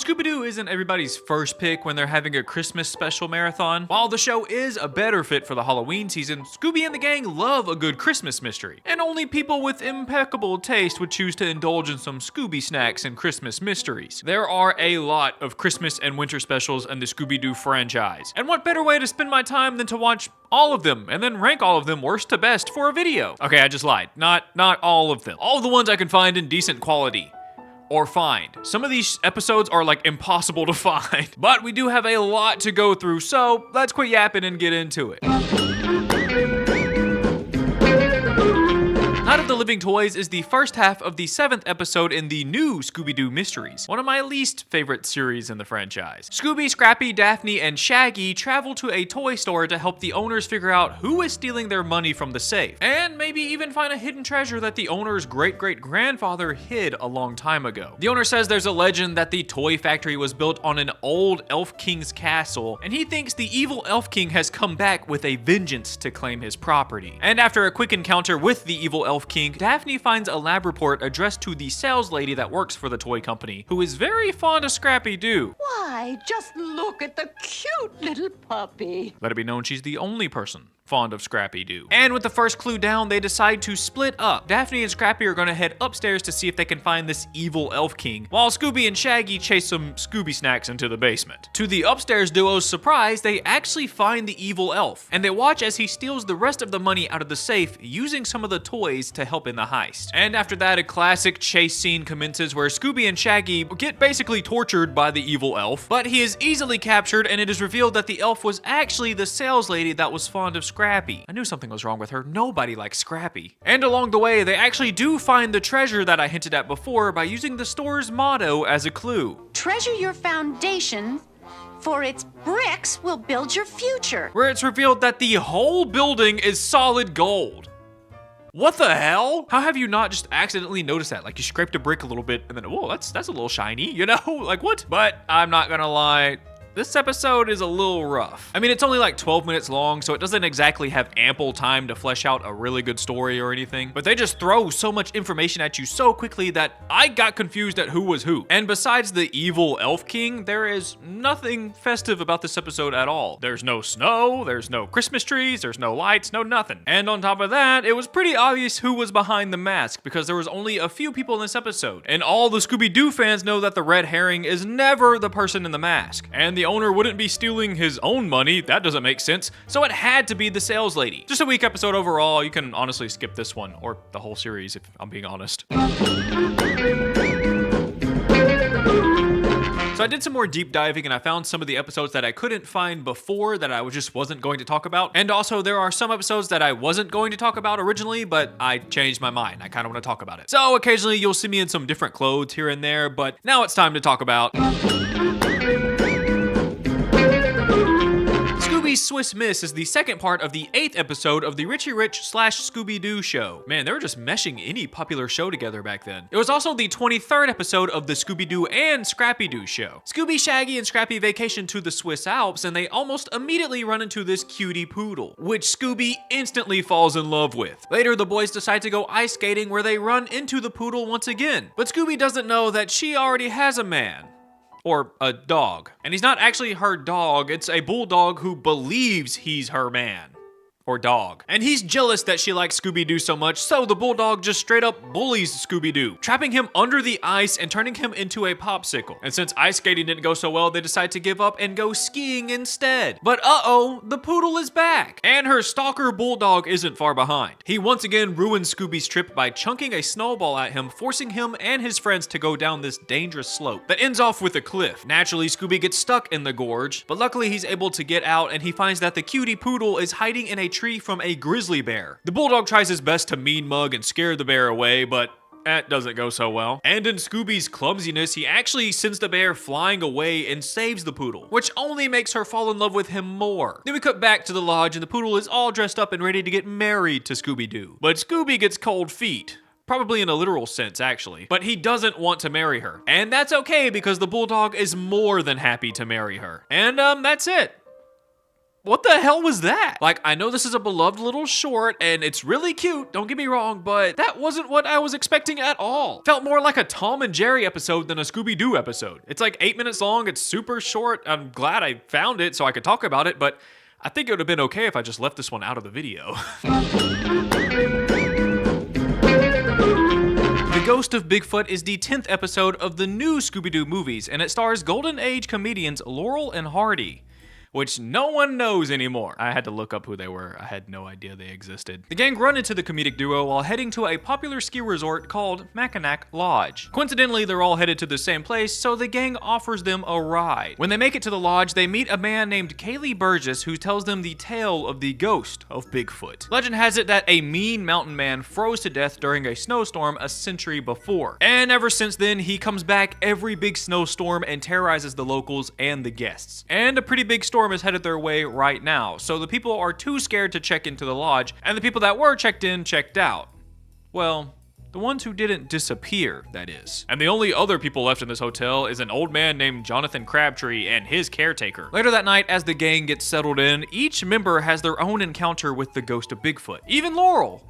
Scooby Doo isn't everybody's first pick when they're having a Christmas special marathon. While the show is a better fit for the Halloween season, Scooby and the gang love a good Christmas mystery. And only people with impeccable taste would choose to indulge in some Scooby snacks and Christmas mysteries. There are a lot of Christmas and winter specials in the Scooby Doo franchise. And what better way to spend my time than to watch all of them and then rank all of them worst to best for a video? Okay, I just lied. Not all of them. All of the ones I can find in decent quality. Or find. Some of these episodes are like impossible to find. But we do have a lot to go through, so let's quit yapping and get into it. Night of the Living Toys is the first half of the 7th episode in the new Scooby Doo Mysteries, one of my least favorite series in the franchise. Scooby, Scrappy, Daphne, and Shaggy travel to a toy store to help the owners figure out who is stealing their money from the safe, and maybe even find a hidden treasure that the owner's great-great-grandfather hid a long time ago. The owner says there's a legend that the toy factory was built on an old Elf King's castle, and he thinks the evil Elf King has come back with a vengeance to claim his property. And after a quick encounter with the evil Elf King, Daphne finds a lab report addressed to the sales lady that works for the toy company, who is very fond of Scrappy Doo. Why, just look at the cute little puppy. Let it be known she's the only person fond of Scrappy Doo. And with the first clue down, they decide to split up. Daphne and Scrappy are gonna head upstairs to see if they can find this evil Elf King, while Scooby and Shaggy chase some Scooby snacks into the basement. To the upstairs duo's surprise, they actually find the evil elf, and they watch as he steals the rest of the money out of the safe using some of the toys to help in the heist. And after that, a classic chase scene commences where Scooby and Shaggy get basically tortured by the evil elf, but he is easily captured, and it is revealed that the elf was actually the sales lady that was fond of Scrappy. I knew something was wrong with her. Nobody likes Scrappy. And along the way, they actually do find the treasure that I hinted at before by using the store's motto as a clue. Treasure your foundation, for its bricks will build your future. Where it's revealed that the whole building is solid gold. What the hell? How have you not just accidentally noticed that? Like you scraped a brick a little bit and then, whoa, that's a little shiny, you know? Like what? But I'm not gonna lie. This episode is a little rough. I mean, it's only like 12 minutes long, so it doesn't exactly have ample time to flesh out a really good story or anything, but they just throw so much information at you so quickly that I got confused at who was who. And besides the evil Elf King, there is nothing festive about this episode at all. There's no snow, there's no Christmas trees, there's no lights, no nothing. And on top of that, it was pretty obvious who was behind the mask because there was only a few people in this episode. And all the Scooby Doo fans know that the red herring is never the person in the mask. And the owner wouldn't be stealing his own money. That doesn't make sense. So it had to be the sales lady. Just a weak episode overall. You can honestly skip this one or the whole series if I'm being honest. So I did some more deep diving and I found some of the episodes that I couldn't find before that I just wasn't going to talk about. And also there are some episodes that I wasn't going to talk about originally, but I changed my mind. I kind of want to talk about it. So occasionally you'll see me in some different clothes here and there, but now it's time to talk about Scooby's Swiss Miss is the second part of the 8th episode of the Richie Rich / Scooby Doo show. Man, they were just meshing any popular show together back then. It was also the 23rd episode of the Scooby Doo and Scrappy Doo show. Scooby, Shaggy, and Scrappy vacation to the Swiss Alps, and they almost immediately run into this cutie poodle, which Scooby instantly falls in love with. Later, the boys decide to go ice skating where they run into the poodle once again. But Scooby doesn't know that she already has a man. Or a dog. And he's not actually her dog, it's a bulldog who believes he's her man. Or dog. And he's jealous that she likes Scooby-Doo so much, so the bulldog just straight up bullies Scooby-Doo, trapping him under the ice and turning him into a popsicle. And since ice skating didn't go so well, they decide to give up and go skiing instead. But uh-oh, the poodle is back. And her stalker bulldog isn't far behind. He once again ruins Scooby's trip by chunking a snowball at him, forcing him and his friends to go down this dangerous slope that ends off with a cliff. Naturally, Scooby gets stuck in the gorge, but luckily he's able to get out and he finds that the cutie poodle is hiding in a tree from a grizzly bear. The bulldog tries his best to mean mug and scare the bear away, but that doesn't go so well. And in Scooby's clumsiness, he actually sends the bear flying away and saves the poodle, which only makes her fall in love with him more. Then we cut back to the lodge and the poodle is all dressed up and ready to get married to Scooby-Doo. But Scooby gets cold feet. Probably in a literal sense, actually. But he doesn't want to marry her. And that's okay because the bulldog is more than happy to marry her. And that's it. What the hell was that? Like, I know this is a beloved little short and it's really cute, don't get me wrong, but that wasn't what I was expecting at all. Felt more like a Tom and Jerry episode than a Scooby Doo episode. It's like 8 minutes long, it's super short. I'm glad I found it so I could talk about it, but I think it would have been okay if I just left this one out of the video. The Ghost of Bigfoot is the 10th episode of the new Scooby Doo movies, and it stars Golden Age comedians Laurel and Hardy, which no one knows anymore. I had to look up who they were. I had no idea they existed. The gang run into the comedic duo while heading to a popular ski resort called Mackinac Lodge. Coincidentally, they're all headed to the same place, so the gang offers them a ride. When they make it to the lodge, they meet a man named Kaylee Burgess who tells them the tale of the ghost of Bigfoot. Legend has it that a mean mountain man froze to death during a snowstorm a century before. And ever since then, he comes back every big snowstorm and terrorizes the locals and the guests. And a pretty big storm is headed their way right now, so the people are too scared to check into the lodge, and the people that were checked in checked out. Well, the ones who didn't disappear, that is. And the only other people left in this hotel is an old man named Jonathan Crabtree and his caretaker. Later that night, as the gang gets settled in, each member has their own encounter with the ghost of Bigfoot. Even Laurel.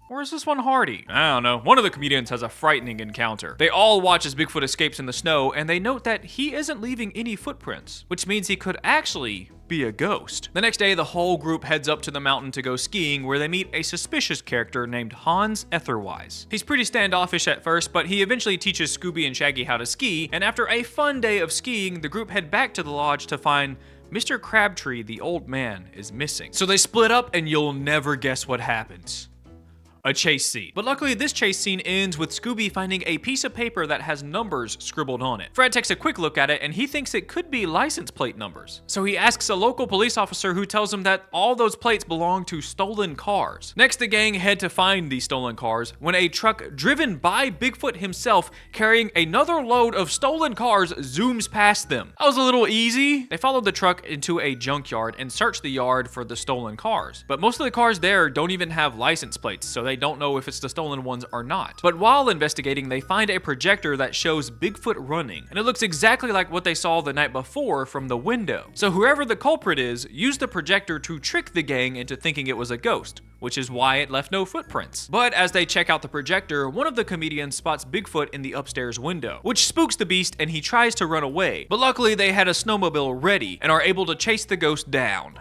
Or is this one Hardy? I don't know. One of the comedians has a frightening encounter. They all watch as Bigfoot escapes in the snow, and they note that he isn't leaving any footprints, which means he could actually be a ghost. The next day, the whole group heads up to the mountain to go skiing, where they meet a suspicious character named Hans Etherwise. He's pretty standoffish at first, but he eventually teaches Scooby and Shaggy how to ski, and after a fun day of skiing, the group head back to the lodge to find Mr. Crabtree, the old man, is missing. So they split up, and you'll never guess what happens. A chase scene. But luckily, this chase scene ends with Scooby finding a piece of paper that has numbers scribbled on it. Fred takes a quick look at it and he thinks it could be license plate numbers. So he asks a local police officer who tells him that all those plates belong to stolen cars. Next, the gang head to find these stolen cars when a truck driven by Bigfoot himself carrying another load of stolen cars zooms past them. That was a little easy. They followed the truck into a junkyard and searched the yard for the stolen cars. But most of the cars there don't even have license plates, so they don't know if it's the stolen ones or not. But while investigating, they find a projector that shows Bigfoot running, and it looks exactly like what they saw the night before from the window. So whoever the culprit is used the projector to trick the gang into thinking it was a ghost, which is why it left no footprints. But as they check out the projector, one of the comedians spots Bigfoot in the upstairs window, which spooks the beast and he tries to run away. But luckily they had a snowmobile ready and are able to chase the ghost down.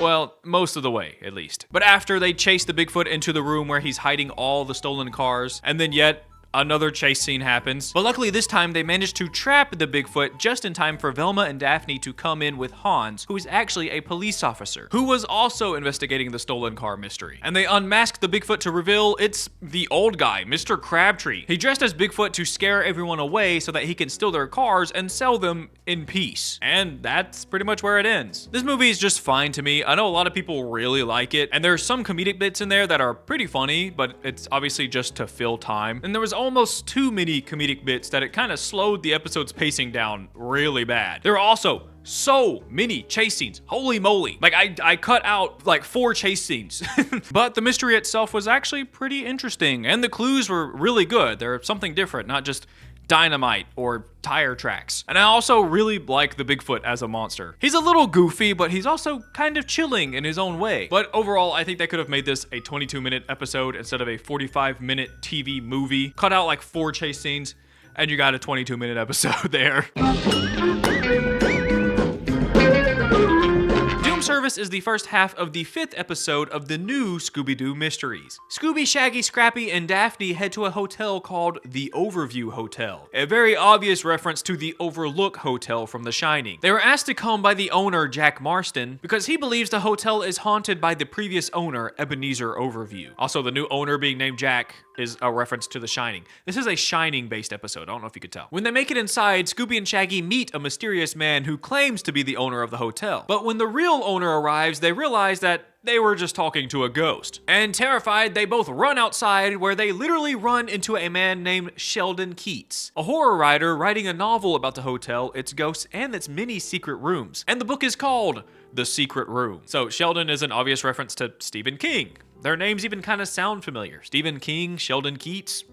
Well, most of the way, at least. But after they chase the Bigfoot into the room where he's hiding all the stolen cars, and then yet another chase scene happens. But luckily this time they managed to trap the Bigfoot just in time for Velma and Daphne to come in with Hans, who is actually a police officer, who was also investigating the stolen car mystery. And they unmask the Bigfoot to reveal it's the old guy, Mr. Crabtree. He dressed as Bigfoot to scare everyone away so that he can steal their cars and sell them in peace. And that's pretty much where it ends. This movie is just fine to me. I know a lot of people really like it, and there's some comedic bits in there that are pretty funny, but it's obviously just to fill time. And there was almost too many comedic bits that it kind of slowed the episode's pacing down really bad. There are also so many chase scenes. Holy moly. Like I cut out like 4 chase scenes. But the mystery itself was actually pretty interesting and the clues were really good. They're something different, not just dynamite or tire tracks. And I also really like the Bigfoot as a monster. He's a little goofy, but he's also kind of chilling in his own way. But overall, I think they could have made this a 22-minute episode instead of a 45-minute TV movie. Cut out like 4 chase scenes, and you got a 22-minute episode there. Service is the first half of the 5th episode of the new Scooby Doo Mysteries. Scooby, Shaggy, Scrappy, and Daphne head to a hotel called the Overview Hotel, a very obvious reference to the Overlook Hotel from The Shining. They were asked to come by the owner, Jack Marston, because he believes the hotel is haunted by the previous owner, Ebenezer Overview. Also, the new owner being named Jack is a reference to The Shining. This is a Shining-based episode, I don't know if you could tell. When they make it inside, Scooby and Shaggy meet a mysterious man who claims to be the owner of the hotel. But when the real owner arrives, they realize that they were just talking to a ghost. And terrified, they both run outside where they literally run into a man named Sheldon Keats, a horror writer writing a novel about the hotel, its ghosts, and its many secret rooms. And the book is called The Secret Room. So Sheldon is an obvious reference to Stephen King. Their names even kind of sound familiar. Stephen King, Sheldon Keats.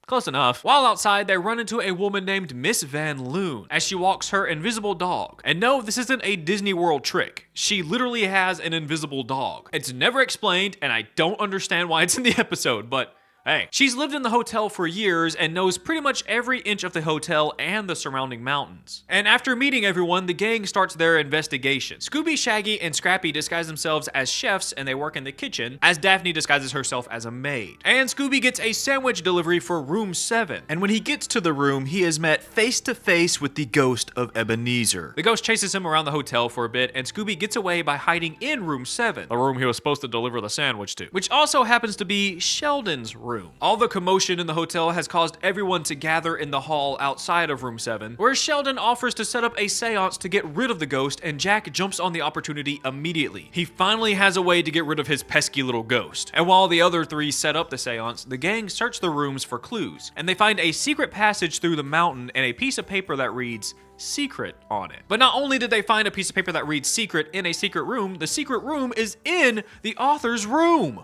Close enough. While outside, they run into a woman named Miss Van Loon as she walks her invisible dog. And no, this isn't a Disney World trick. She literally has an invisible dog. It's never explained, and I don't understand why it's in the episode, but hey, she's lived in the hotel for years and knows pretty much every inch of the hotel and the surrounding mountains. And after meeting everyone, the gang starts their investigation. Scooby, Shaggy, and Scrappy disguise themselves as chefs and they work in the kitchen, as Daphne disguises herself as a maid. And Scooby gets a sandwich delivery for room 7. And when he gets to the room, he is met face to face with the ghost of Ebenezer. The ghost chases him around the hotel for a bit, and Scooby gets away by hiding in room 7, the room he was supposed to deliver the sandwich to, which also happens to be Sheldon's room. All the commotion in the hotel has caused everyone to gather in the hall outside of room 7, where Sheldon offers to set up a seance to get rid of the ghost, and Jack jumps on the opportunity immediately. He finally has a way to get rid of his pesky little ghost. And while the other 3 set up the seance, the gang search the rooms for clues, and they find a secret passage through the mountain and a piece of paper that reads secret on it. But not only did they find a piece of paper that reads secret in a secret room, the secret room is in the author's room.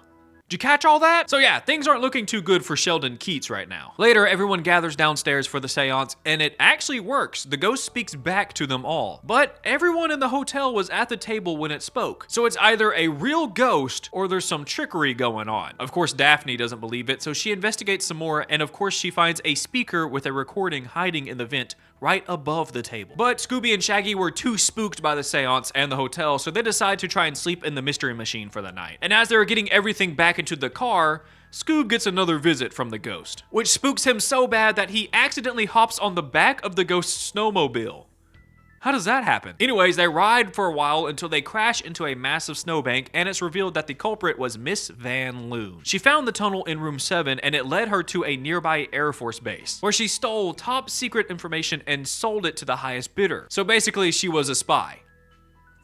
Did you catch all that? So yeah, things aren't looking too good for Sheldon Keats right now. Later, everyone gathers downstairs for the seance, and it actually works. The ghost speaks back to them all. But everyone in the hotel was at the table when it spoke. So it's either a real ghost or there's some trickery going on. Of course, Daphne doesn't believe it, so she investigates some more, and of course she finds a speaker with a recording hiding in the vent right above the table. But Scooby and Shaggy were too spooked by the seance and the hotel, so they decide to try and sleep in the mystery machine for the night. And as they're getting everything back into the car, Scoob gets another visit from the ghost, which spooks him so bad that he accidentally hops on the back of the ghost's snowmobile. How does that happen? Anyways, they ride for a while until they crash into a massive snowbank, and it's revealed that the culprit was Miss Van Loon. She found the tunnel in room 7, and it led her to a nearby Air Force base, where she stole top secret information and sold it to the highest bidder. So basically, she was a spy.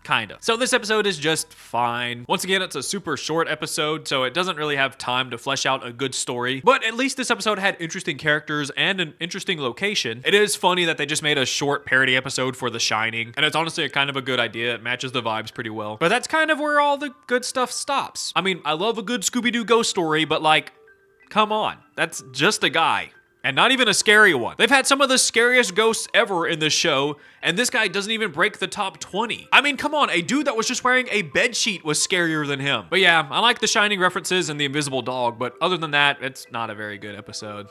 Kinda. So this episode is just fine. Once again, it's a super short episode, so it doesn't really have time to flesh out a good story. But at least this episode had interesting characters and an interesting location. It is funny that they just made a short parody episode for The Shining, and it's honestly kind of a good idea. It matches the vibes pretty well. But that's kind of where all the good stuff stops. I mean, I love a good Scooby-Doo ghost story, but like, come on. That's just a guy. And not even a scary one. They've had some of the scariest ghosts ever in this show, and this guy doesn't even break the top 20. I mean, come on, a dude that was just wearing a bedsheet was scarier than him. But yeah, I like the Shining references and the invisible dog, but other than that, it's not a very good episode.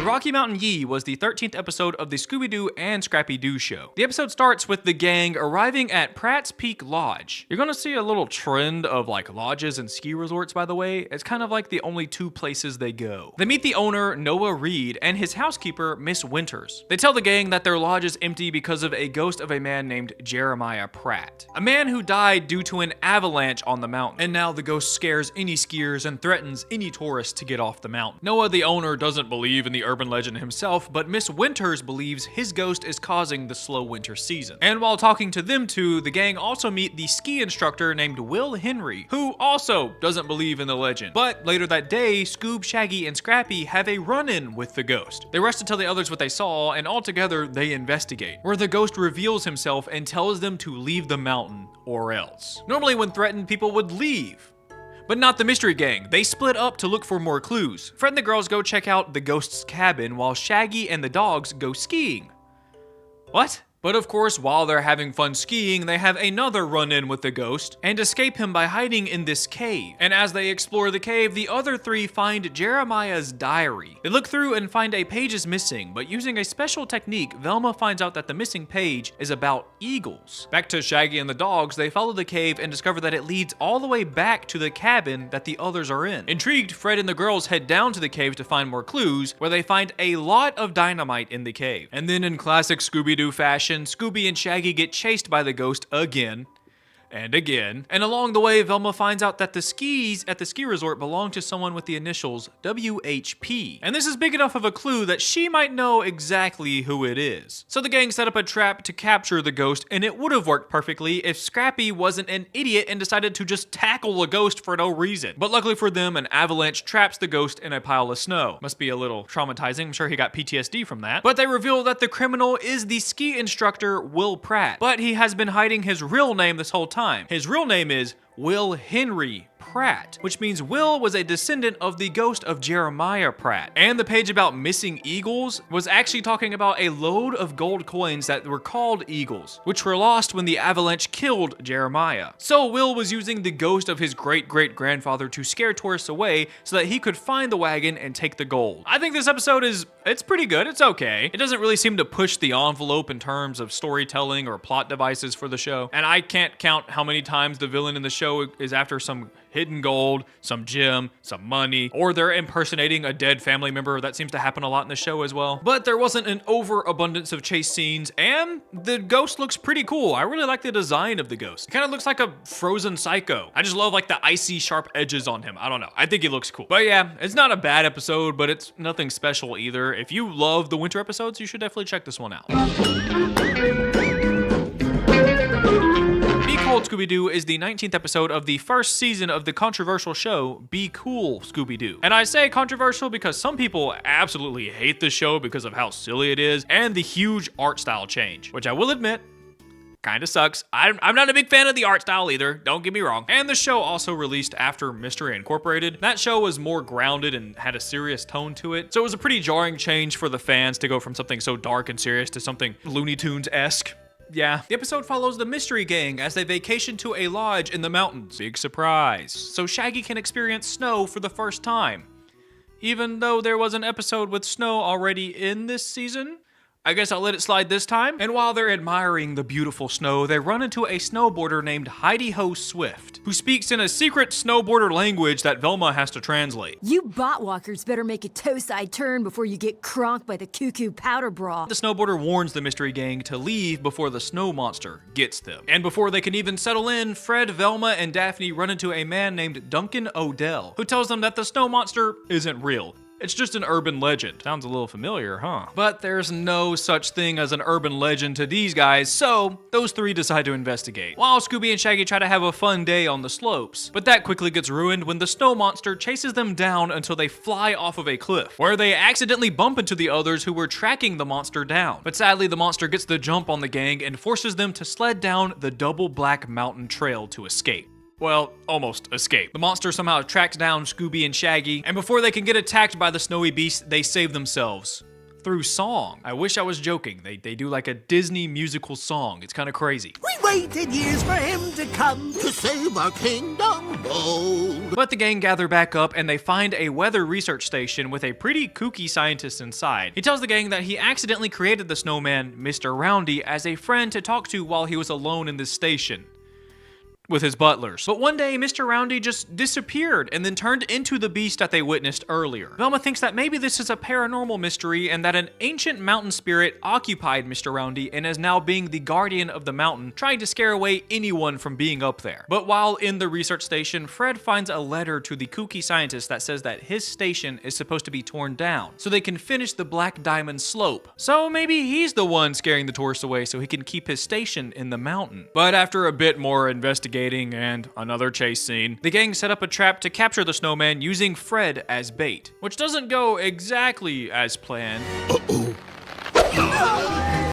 Rocky Mountain Yii was the 13th episode of the Scooby Doo and Scrappy Doo show. The episode starts with the gang arriving at Pratt's Peak Lodge. You're gonna see a little trend of like lodges and ski resorts, by the way. It's kind of like the only 2 places they go. They meet the owner, Noah Reed, and his housekeeper, Miss Winters. They tell the gang that their lodge is empty because of a ghost of a man named Jeremiah Pratt, a man who died due to an avalanche on the mountain. And now the ghost scares any skiers and threatens any tourists to get off the mountain. Noah, the owner, doesn't believe in the urban legend himself, but Miss Winters believes his ghost is causing the slow winter season. And while talking to them two, the gang also meet the ski instructor named Will Henry, who also doesn't believe in the legend. But later that day, Scoob, Shaggy, and Scrappy have a run-in with the ghost. They rush to tell the others what they saw, and all together they investigate, where the ghost reveals himself and tells them to leave the mountain or else. Normally when threatened, people would leave. But not the mystery gang. They split up to look for more clues. Fred and the girls go check out the ghost's cabin while Shaggy and the dogs go skiing. What? But of course, while they're having fun skiing, they have another run-in with the ghost and escape him by hiding in this cave. And as they explore the cave, the other 3 find Jeremiah's diary. They look through and find a page is missing, but using a special technique, Velma finds out that the missing page is about eagles. Back to Shaggy and the dogs, they follow the cave and discover that it leads all the way back to the cabin that the others are in. Intrigued, Fred and the girls head down to the cave to find more clues, where they find a lot of dynamite in the cave. And then in classic Scooby-Doo fashion, Scooby and Shaggy get chased by the ghost again and again. And along the way, Velma finds out that the skis at the ski resort belong to someone with the initials WHP. And this is big enough of a clue that she might know exactly who it is. So the gang set up a trap to capture the ghost, and it would have worked perfectly if Scrappy wasn't an idiot and decided to just tackle a ghost for no reason. But luckily for them, an avalanche traps the ghost in a pile of snow. Must be a little traumatizing. I'm sure he got PTSD from that. But they reveal that the criminal is the ski instructor, Will Pratt. But he has been hiding his real name this whole time. His real name is Will Henry Pratt, which means Will was a descendant of the ghost of Jeremiah Pratt. And the page about missing eagles was actually talking about a load of gold coins that were called eagles, which were lost when the avalanche killed Jeremiah. So Will was using the ghost of his great-great-grandfather to scare tourists away so that he could find the wagon and take the gold. I think this episode it's pretty good, it's okay. It doesn't really seem to push the envelope in terms of storytelling or plot devices for the show. And I can't count how many times the villain in the show is after some hidden gold, some gem, some money, or they're impersonating a dead family member. That seems to happen a lot in the show as well. But there wasn't an overabundance of chase scenes, and the ghost looks pretty cool. I really like the design of the ghost. It kind of looks like a frozen psycho. I just love like the icy sharp edges on him. I don't know. I think he looks cool. But yeah, it's not a bad episode, but it's nothing special either. If you love the winter episodes, you should definitely check this one out. Cold Scooby Doo is the 19th episode of the first season of the controversial show Be Cool Scooby Doo. And I say controversial because some people absolutely hate the show because of how silly it is and the huge art style change, which I will admit kind of sucks. I'm not a big fan of the art style either, don't get me wrong. And the show also released after Mystery Incorporated. That show was more grounded and had a serious tone to it, so it was a pretty jarring change for the fans to go from something so dark and serious to something Looney Tunes-esque. Yeah, the episode follows the Mystery Gang as they vacation to a lodge in the mountains. Big surprise. So Shaggy can experience snow for the first time. Even though there was an episode with snow already in this season, I guess I'll let it slide this time. And while they're admiring the beautiful snow, they run into a snowboarder named Heidi Ho Swift, who speaks in a secret snowboarder language that Velma has to translate. You botwalkers better make a toe-side turn before you get cronked by the cuckoo powder bra. The snowboarder warns the Mystery Gang to leave before the snow monster gets them. And before they can even settle in, Fred, Velma, and Daphne run into a man named Duncan Odell, who tells them that the snow monster isn't real. It's just an urban legend. Sounds a little familiar, huh? But there's no such thing as an urban legend to these guys, so those three decide to investigate. While Scooby and Shaggy try to have a fun day on the slopes, but that quickly gets ruined when the snow monster chases them down until they fly off of a cliff, where they accidentally bump into the others who were tracking the monster down. But sadly, the monster gets the jump on the gang and forces them to sled down the double black mountain trail to escape. Well, almost escape. The monster somehow tracks down Scooby and Shaggy, and before they can get attacked by the snowy beast, they save themselves. Through song. I wish I was joking. They do like a Disney musical song. It's kind of crazy. We waited years for him to come to save our kingdom bold. But the gang gather back up and they find a weather research station with a pretty kooky scientist inside. He tells the gang that he accidentally created the snowman, Mr. Roundy, as a friend to talk to while he was alone in this station with his butlers. But one day, Mr. Roundy just disappeared and then turned into the beast that they witnessed earlier. Velma thinks that maybe this is a paranormal mystery and that an ancient mountain spirit occupied Mr. Roundy and is now being the guardian of the mountain, trying to scare away anyone from being up there. But while in the research station, Fred finds a letter to the kooky scientist that says that his station is supposed to be torn down so they can finish the Black Diamond Slope. So maybe he's the one scaring the tourists away so he can keep his station in the mountain. But after a bit more investigating and another chase scene, the gang set up a trap to capture the snowman using Fred as bait, which doesn't go exactly as planned.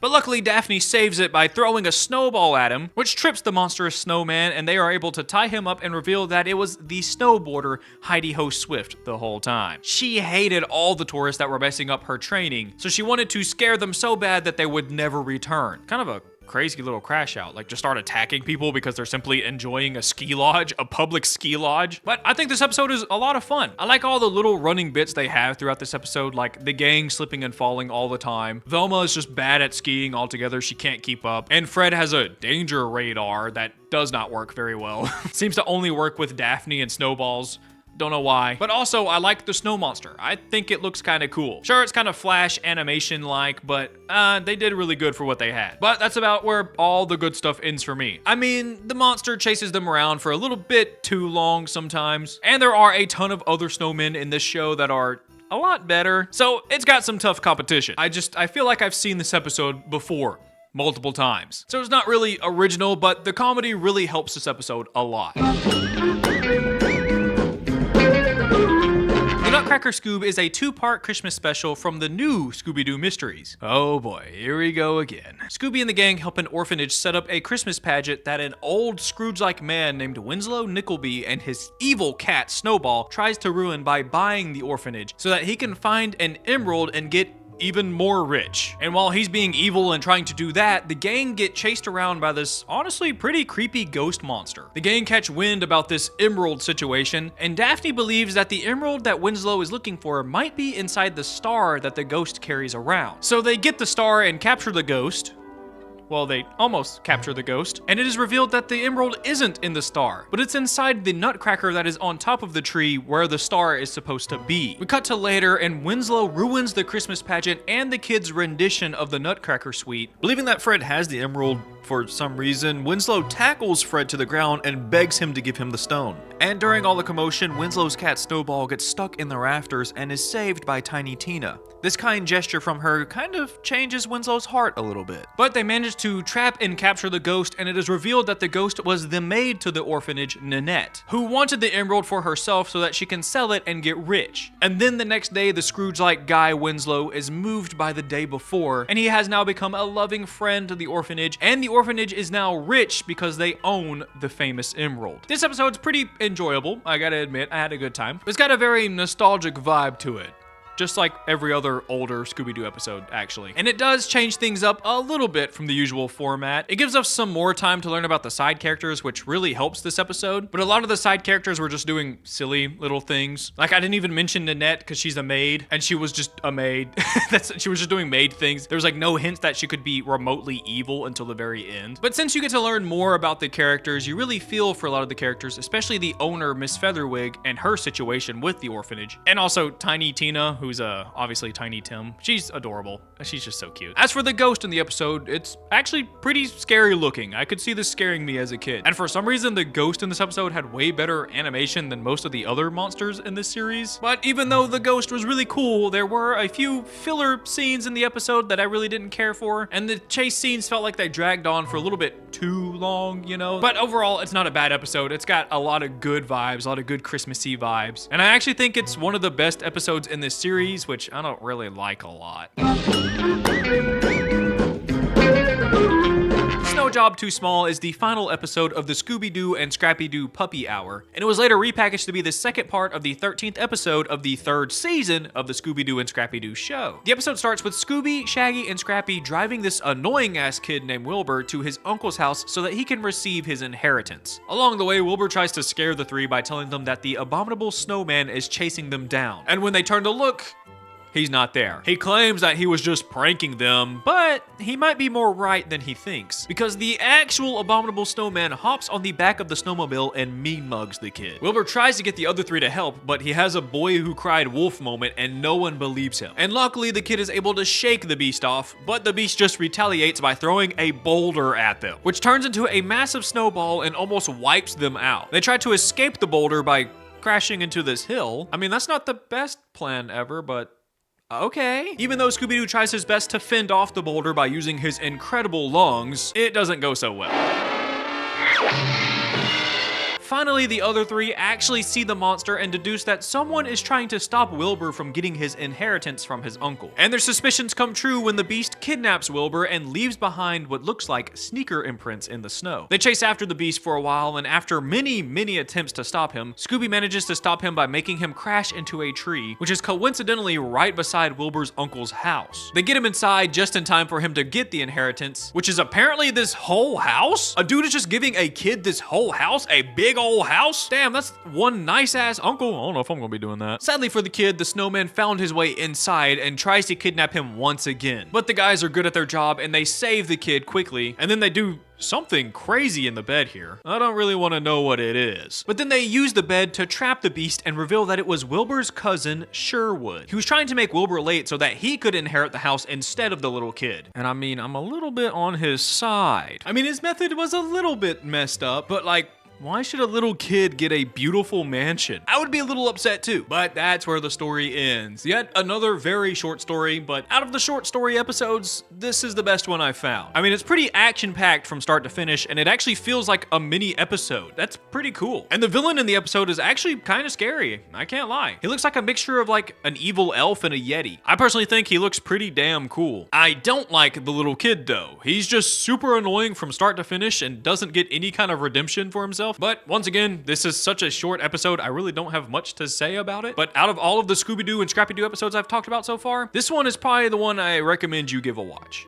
But luckily, Daphne saves it by throwing a snowball at him, which trips the monstrous snowman, and they are able to tie him up and reveal that it was the snowboarder Heidi Ho Swift the whole time. She hated all the tourists that were messing up her training, so she wanted to scare them so bad that they would never return. Kind of a crazy little crash out, like just start attacking people because they're simply enjoying a ski lodge, a public ski lodge. But I think this episode is a lot of fun. I like all the little running bits they have throughout this episode, like the gang slipping and falling all the time. Velma is just bad at skiing altogether, she can't keep up. And Fred has a danger radar that does not work very well. Seems to only work with Daphne and snowballs. Don't know why. But also, I like the snow monster. I think it looks kind of cool. Sure, it's kind of Flash animation-like, but they did really good for what they had. But that's about where all the good stuff ends for me. I mean, the monster chases them around for a little bit too long sometimes, and there are a ton of other snowmen in this show that are a lot better, so it's got some tough competition. I feel like I've seen this episode before, multiple times. So it's not really original, but the comedy really helps this episode a lot. The Nutcracker Scoob is a 2-part Christmas special from the new Scooby Doo Mysteries. Oh boy, here we go again. Scooby and the gang help an orphanage set up a Christmas pageant that an old Scrooge-like man named Winslow Nickleby and his evil cat Snowball tries to ruin by buying the orphanage so that he can find an emerald and get even more rich. And while he's being evil and trying to do that, the gang get chased around by this honestly pretty creepy ghost monster. The gang catch wind about this emerald situation, and Daphne believes that the emerald that Winslow is looking for might be inside the star that the ghost carries around. So they get the star and capture the ghost. Well, they almost capture the ghost, and it is revealed that the emerald isn't in the star, but it's inside the nutcracker that is on top of the tree where the star is supposed to be. We cut to later, and Winslow ruins the Christmas pageant and the kids' rendition of the Nutcracker Suite. Believing that Fred has the emerald for some reason, Winslow tackles Fred to the ground and begs him to give him the stone. And during all the commotion, Winslow's cat Snowball gets stuck in the rafters and is saved by Tiny Tina. This kind gesture from her kind of changes Winslow's heart a little bit. But they manage to trap and capture the ghost, and it is revealed that the ghost was the maid to the orphanage, Nanette, who wanted the emerald for herself so that she can sell it and get rich. And then the next day, the Scrooge-like guy Winslow is moved by the day before, and he has now become a loving friend to the orphanage, and the orphanage is now rich because they own the famous emerald. This episode's pretty enjoyable, I gotta admit. I had a good time. It's got a very nostalgic vibe to it. Just like every other older Scooby-Doo episode, actually. And it does change things up a little bit from the usual format. It gives us some more time to learn about the side characters, which really helps this episode. But a lot of the side characters were just doing silly little things. Like, I didn't even mention Nanette because she's a maid, and she was just a maid. She was just doing maid things. There was like no hints that she could be remotely evil until the very end. But since you get to learn more about the characters, you really feel for a lot of the characters, especially the owner, Miss Featherwig, and her situation with the orphanage. And also Tiny Tina, who's obviously Tiny Tim. She's adorable. She's just so cute. As for the ghost in the episode, it's actually pretty scary looking. I could see this scaring me as a kid. And for some reason, the ghost in this episode had way better animation than most of the other monsters in this series. But even though the ghost was really cool, there were a few filler scenes in the episode that I really didn't care for. And the chase scenes felt like they dragged on for a little bit too long, you know? But overall, it's not a bad episode. It's got a lot of good vibes, a lot of good Christmassy vibes. And I actually think it's one of the best episodes in this series, which I don't really like a lot. No Job Too Small is the final episode of the Scooby Doo and Scrappy Doo Puppy Hour, and it was later repackaged to be the second part of the 13th episode of the 3rd season of the Scooby Doo and Scrappy Doo show. The episode starts with Scooby, Shaggy, and Scrappy driving this annoying-ass kid named Wilbur to his uncle's house so that he can receive his inheritance. Along the way, Wilbur tries to scare the three by telling them that the abominable snowman is chasing them down, and when they turn to look, he's not there. He claims that he was just pranking them, but he might be more right than he thinks, because the actual abominable snowman hops on the back of the snowmobile and mean mugs the kid. Wilbur tries to get the other three to help, but he has a boy who cried wolf moment and no one believes him. And luckily the kid is able to shake the beast off, but the beast just retaliates by throwing a boulder at them, which turns into a massive snowball and almost wipes them out. They try to escape the boulder by crashing into this hill. I mean, that's not the best plan ever, but okay. Even though Scooby-Doo tries his best to fend off the boulder by using his incredible lungs, it doesn't go so well. Finally, the other three actually see the monster and deduce that someone is trying to stop Wilbur from getting his inheritance from his uncle. And their suspicions come true when the beast kidnaps Wilbur and leaves behind what looks like sneaker imprints in the snow. They chase after the beast for a while, and after many attempts to stop him, Scooby manages to stop him by making him crash into a tree, which is coincidentally right beside Wilbur's uncle's house. They get him inside just in time for him to get the inheritance, which is apparently this whole house? A dude is just giving a kid this whole house? A big old house? Damn, that's one nice ass uncle. I don't know if I'm gonna be doing that. Sadly for the kid, the snowman found his way inside and tries to kidnap him once again. But the guys are good at their job and they save the kid quickly, and then they do something crazy in the bed here. I don't really want to know what it is. But then they use the bed to trap the beast and reveal that it was Wilbur's cousin, Sherwood. He was trying to make Wilbur late so that he could inherit the house instead of the little kid. And I mean, I'm a little bit on his side. I mean, his method was a little bit messed up, but like, Why should a little kid get a beautiful mansion? I would be a little upset too, but that's where the story ends. Yet another very short story, but out of the short story episodes, this is the best one I've found. I mean, it's pretty action-packed from start to finish, and it actually feels like a mini episode. That's pretty cool. And the villain in the episode is actually kind of scary. I can't lie. He looks like a mixture of like an evil elf and a yeti. I personally think he looks pretty damn cool. I don't like the little kid though. He's just super annoying from start to finish and doesn't get any kind of redemption for himself. But once again, this is such a short episode, I really don't have much to say about it. But out of all of the Scooby Doo and Scrappy Doo episodes I've talked about so far, this one is probably the one I recommend you give a watch.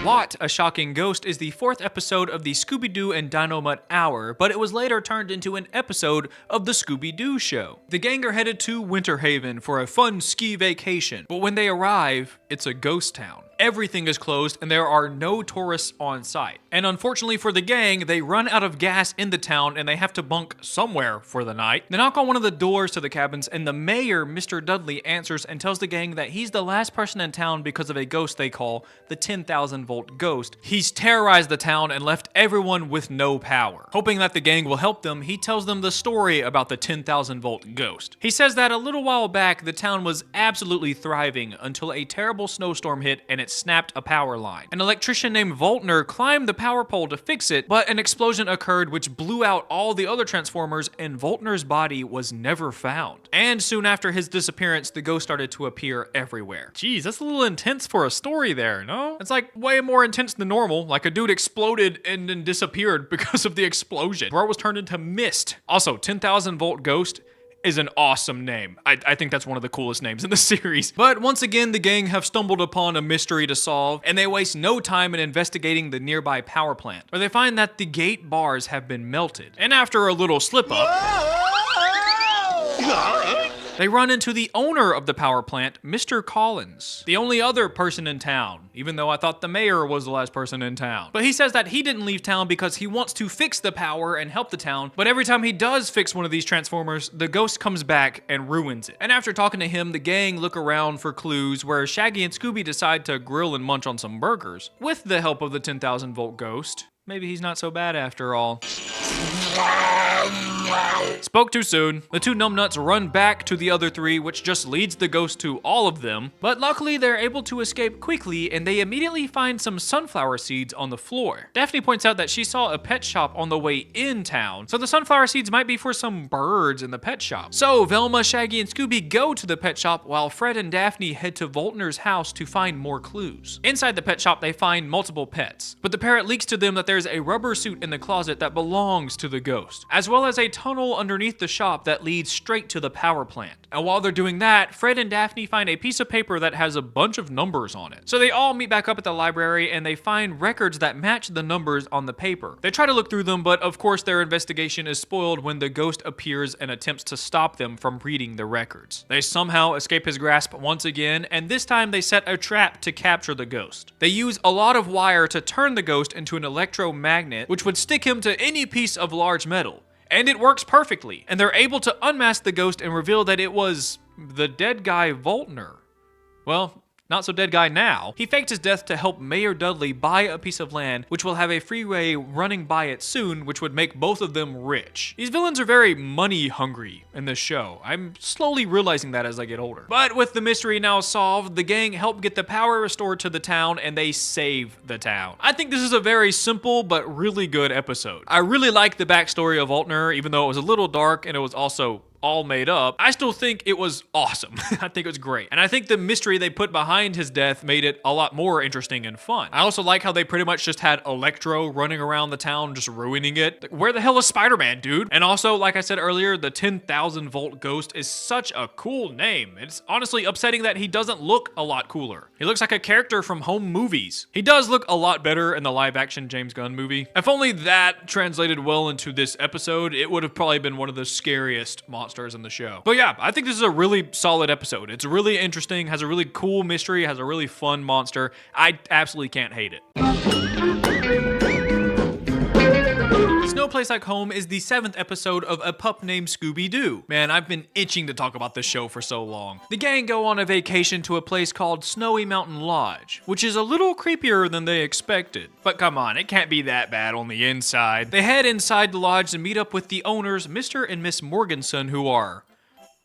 What a Shocking Ghost is the 4th episode of the Scooby Doo and Dynamite Hour, but it was later turned into an episode of the Scooby Doo Show. The gang are headed to Winter Haven for a fun ski vacation, but when they arrive, it's a ghost town. Everything is closed and there are no tourists on site. And unfortunately for the gang, they run out of gas in the town and they have to bunk somewhere for the night. They knock on one of the doors to the cabins and the mayor, Mr. Dudley, answers and tells the gang that he's the last person in town because of a ghost they call the 10,000 volt ghost. He's terrorized the town and left everyone with no power. Hoping that the gang will help them, he tells them the story about the 10,000 volt ghost. He says that a little while back, the town was absolutely thriving until a terrible snowstorm hit and it snapped a power line. An electrician named Voltner climbed the power pole to fix it, but an explosion occurred which blew out all the other transformers and Voltner's body was never found. And soon after his disappearance, the ghost started to appear everywhere. Jeez, that's a little intense for a story there, no? It's like way more intense than normal, like a dude exploded and then disappeared because of the explosion. Bro was turned into mist. Also, 10,000 volt ghost is an awesome name. I think that's one of the coolest names in the series. But once again, the gang have stumbled upon a mystery to solve, and they waste no time in investigating the nearby power plant, where they find that the gate bars have been melted. And after a little slip-up, they run into the owner of the power plant, Mr. Collins, the only other person in town, even though I thought the mayor was the last person in town. But he says that he didn't leave town because he wants to fix the power and help the town, but every time he does fix one of these transformers, the ghost comes back and ruins it. And after talking to him, the gang look around for clues where Shaggy and Scooby decide to grill and munch on some burgers. With the help of the 10,000 volt ghost, maybe he's not so bad after all. Spoke too soon. The two numbnuts run back to the other three, which just leads the ghost to all of them. But luckily, they're able to escape quickly, and they immediately find some sunflower seeds on the floor. Daphne points out that she saw a pet shop on the way in town, so the sunflower seeds might be for some birds in the pet shop. So Velma, Shaggy, and Scooby go to the pet shop while Fred and Daphne head to Voltner's house to find more clues. Inside the pet shop, they find multiple pets, but the parrot leaks to them that there's a rubber suit in the closet that belongs to the ghost, as well as a tunnel underneath the shop that leads straight to the power plant. And while they're doing that, Fred and Daphne find a piece of paper that has a bunch of numbers on it. So they all meet back up at the library and they find records that match the numbers on the paper. They try to look through them, but of course their investigation is spoiled when the ghost appears and attempts to stop them from reading the records. They somehow escape his grasp once again, and this time they set a trap to capture the ghost. They use a lot of wire to turn the ghost into an electromagnet, which would stick him to any piece of large metal. And it works perfectly, and they're able to unmask the ghost and reveal that it was the dead guy Voltner. Well, not so dead guy now. He faked his death to help Mayor Dudley buy a piece of land, which will have a freeway running by it soon, which would make both of them rich. These villains are very money hungry in this show. I'm slowly realizing that as I get older. But with the mystery now solved, the gang help get the power restored to the town and they save the town. I think this is a very simple but really good episode. I really like the backstory of Voltner, even though it was a little dark and it was also all made up. I still think it was awesome. I think it was great. And I think the mystery they put behind his death made it a lot more interesting and fun. I also like how they pretty much just had Electro running around the town, just ruining it. Where the hell is Spider-Man, dude? And also, like I said earlier, the 10,000 volt ghost is such a cool name. It's honestly upsetting that he doesn't look a lot cooler. He looks like a character from home movies. He does look a lot better in the live action James Gunn movie. If only that translated well into this episode, it would have probably been one of the scariest monsters in the show. But yeah, I think this is a really solid episode. It's really interesting, has a really cool mystery, has a really fun monster. I absolutely can't hate it. It's No Place Like Home is the 7th episode of A Pup Named Scooby Doo. Man, I've been itching to talk about this show for so long. The gang go on a vacation to a place called Snowy Mountain Lodge, which is a little creepier than they expected. But come on, it can't be that bad on the inside. They head inside the lodge and meet up with the owners, Mr. and Miss Morganson, who are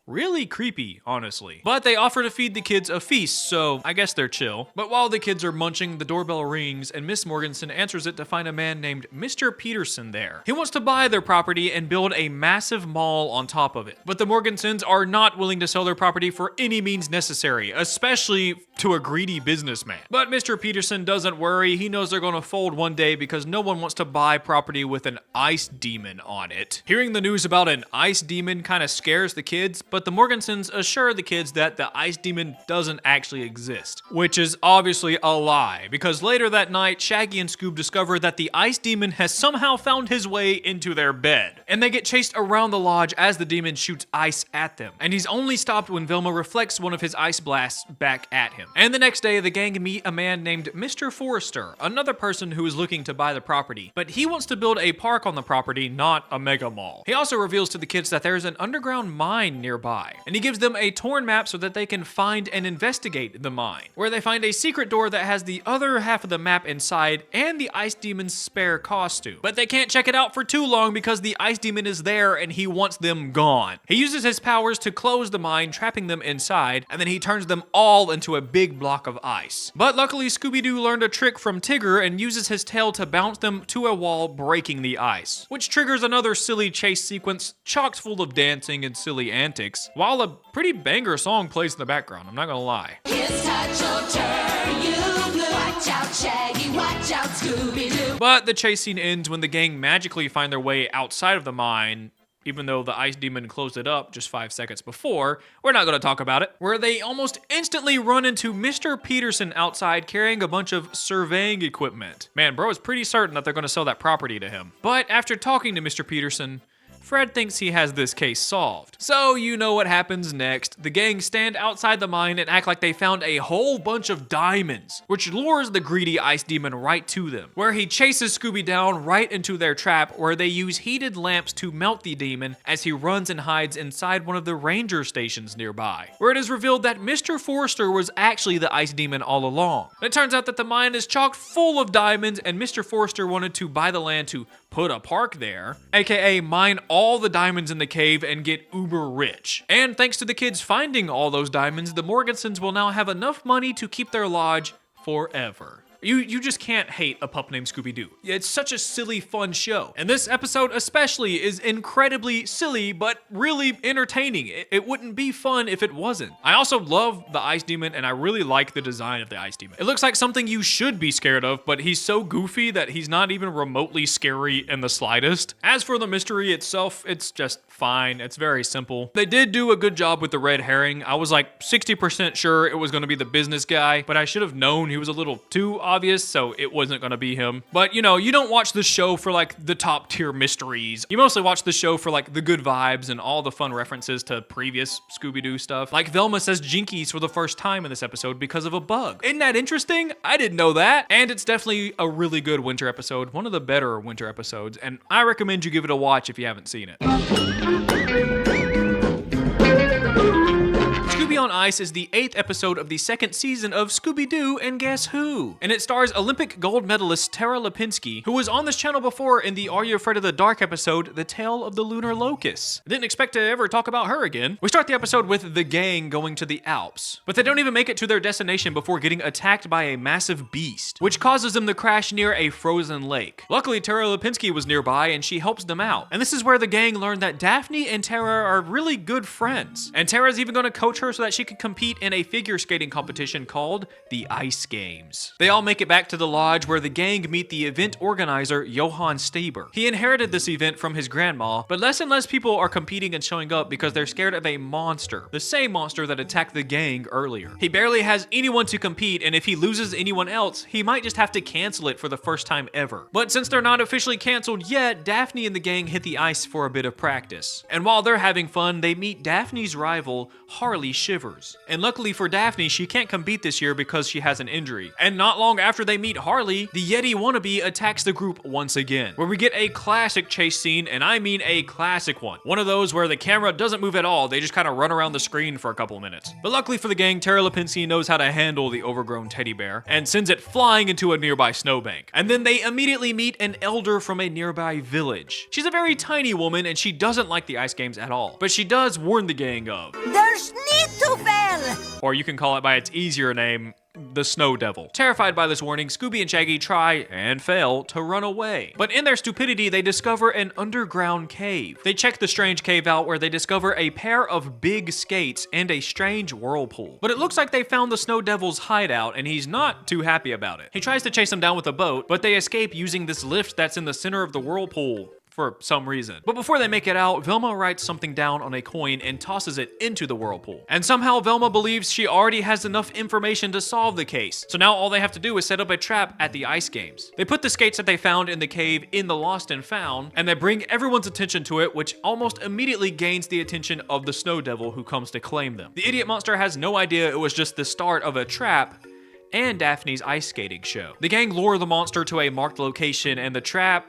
really creepy, honestly. But they offer to feed the kids a feast, so I guess they're chill. But while the kids are munching, the doorbell rings and Miss Morganson answers it to find a man named Mr. Peterson there. He wants to buy their property and build a massive mall on top of it. But the Morgansons are not willing to sell their property for any means necessary, especially to a greedy businessman. But Mr. Peterson doesn't worry. He knows they're gonna fold one day because no one wants to buy property with an ice demon on it. Hearing the news about an ice demon kind of scares the kids, but the Morgansons assure the kids that the ice demon doesn't actually exist, which is obviously a lie, because later that night, Shaggy and Scoob discover that the ice demon has somehow found his way into their bed, and they get chased around the lodge as the demon shoots ice at them, and he's only stopped when Velma reflects one of his ice blasts back at him. And the next day, the gang meet a man named Mr. Forrester, another person who is looking to buy the property, but he wants to build a park on the property, not a mega mall. He also reveals to the kids that there's an underground mine nearby, and he gives them a torn map so that they can find and investigate the mine, where they find a secret door that has the other half of the map inside and the ice demon's spare costume. But they can't check it out for too long because the ice demon is there and he wants them gone. He uses his powers to close the mine, trapping them inside, and then he turns them all into a big block of ice. But luckily, Scooby-Doo learned a trick from Tigger and uses his tail to bounce them to a wall, breaking the ice, which triggers another silly chase sequence chocked full of dancing and silly antics, while a pretty banger song plays in the background, I'm not gonna lie. His touch will turn you blue. Watch out, Shaggy, watch out, Scooby-Doo. But the chase scene ends when the gang magically find their way outside of the mine, even though the ice demon closed it up just 5 seconds before. We're not gonna talk about it. Where they almost instantly run into Mr. Peterson outside carrying a bunch of surveying equipment. Man, bro is pretty certain that they're gonna sell that property to him. But after talking to Mr. Peterson, Fred thinks he has this case solved. So you know what happens next. The gang stand outside the mine and act like they found a whole bunch of diamonds, which lures the greedy ice demon right to them, where he chases Scooby down right into their trap, where they use heated lamps to melt the demon as he runs and hides inside one of the ranger stations nearby, where it is revealed that Mr. Forrester was actually the ice demon all along. It turns out that the mine is chock full of diamonds and Mr. Forrester wanted to buy the land to put a park there, aka mine all the diamonds in the cave and get uber rich. And thanks to the kids finding all those diamonds, the Morgansons will now have enough money to keep their lodge forever. You just can't hate A Pup Named Scooby Doo. It's such a silly, fun show. And this episode especially is incredibly silly, but really entertaining. It wouldn't be fun if it wasn't. I also love the ice demon, and I really like the design of the ice demon. It looks like something you should be scared of, but he's so goofy that he's not even remotely scary in the slightest. As for the mystery itself, it's just fine. It's very simple. They did do a good job with the red herring. I was like 60% sure it was gonna be the business guy, but I should have known he was a little too obvious, so it wasn't gonna be him. But you know, you don't watch the show for like the top tier mysteries. You mostly watch the show for like the good vibes and all the fun references to previous Scooby-Doo stuff. Like Velma says jinkies for the first time in this episode because of a bug. Isn't that interesting? I didn't know that. And it's definitely a really good winter episode, one of the better winter episodes, and I recommend you give it a watch if you haven't seen it. Scooby on Ice is the 8th episode of the 2nd season of Scooby Doo and Guess Who? And it stars Olympic gold medalist Tara Lipinski, who was on this channel before in the Are You Afraid of the Dark episode, The Tale of the Lunar Locust. Didn't expect to ever talk about her again. We start the episode with the gang going to the Alps, but they don't even make it to their destination before getting attacked by a massive beast, which causes them to crash near a frozen lake. Luckily, Tara Lipinski was nearby and she helps them out. And this is where the gang learned that Daphne and Tara are really good friends. And Tara's even gonna coach her so that she could compete in a figure skating competition called the Ice Games. They all make it back to the lodge where the gang meet the event organizer, Johann Staber. He inherited this event from his grandma, but less and less people are competing and showing up because they're scared of a monster, the same monster that attacked the gang earlier. He barely has anyone to compete, and if he loses anyone else, he might just have to cancel it for the first time ever. But since they're not officially canceled yet, Daphne and the gang hit the ice for a bit of practice. And while they're having fun, they meet Daphne's rival, Harley Shiver. rivers. And luckily for Daphne, she can't compete this year because she has an injury. And not long after they meet Harley, the Yeti wannabe attacks the group once again, where we get a classic chase scene, and I mean a classic one. One of those where the camera doesn't move at all, they just kind of run around the screen for a couple of minutes. But luckily for the gang, Tara Lipinski knows how to handle the overgrown teddy bear and sends it flying into a nearby snowbank. And then they immediately meet an elder from a nearby village. She's a very tiny woman and she doesn't like the ice games at all, but she does warn the gang of There's Schneetofel! or you can call it by its easier name, the Snow Devil. Terrified by this warning, Scooby and Shaggy try, and fail, to run away. But in their stupidity, they discover an underground cave. They check the strange cave out where they discover a pair of big skates and a strange whirlpool. But it looks like they found the Snow Devil's hideout, and he's not too happy about it. He tries to chase them down with a boat, but they escape using this lift that's in the center of the whirlpool for some reason. But before they make it out, Velma writes something down on a coin and tosses it into the whirlpool. And somehow Velma believes she already has enough information to solve the case. So now all they have to do is set up a trap at the ice games. They put the skates that they found in the cave in the lost and found, and they bring everyone's attention to it, which almost immediately gains the attention of the Snow Devil who comes to claim them. The idiot monster has no idea it was just the start of a trap and Daphne's ice skating show. The gang lure the monster to a marked location and the trap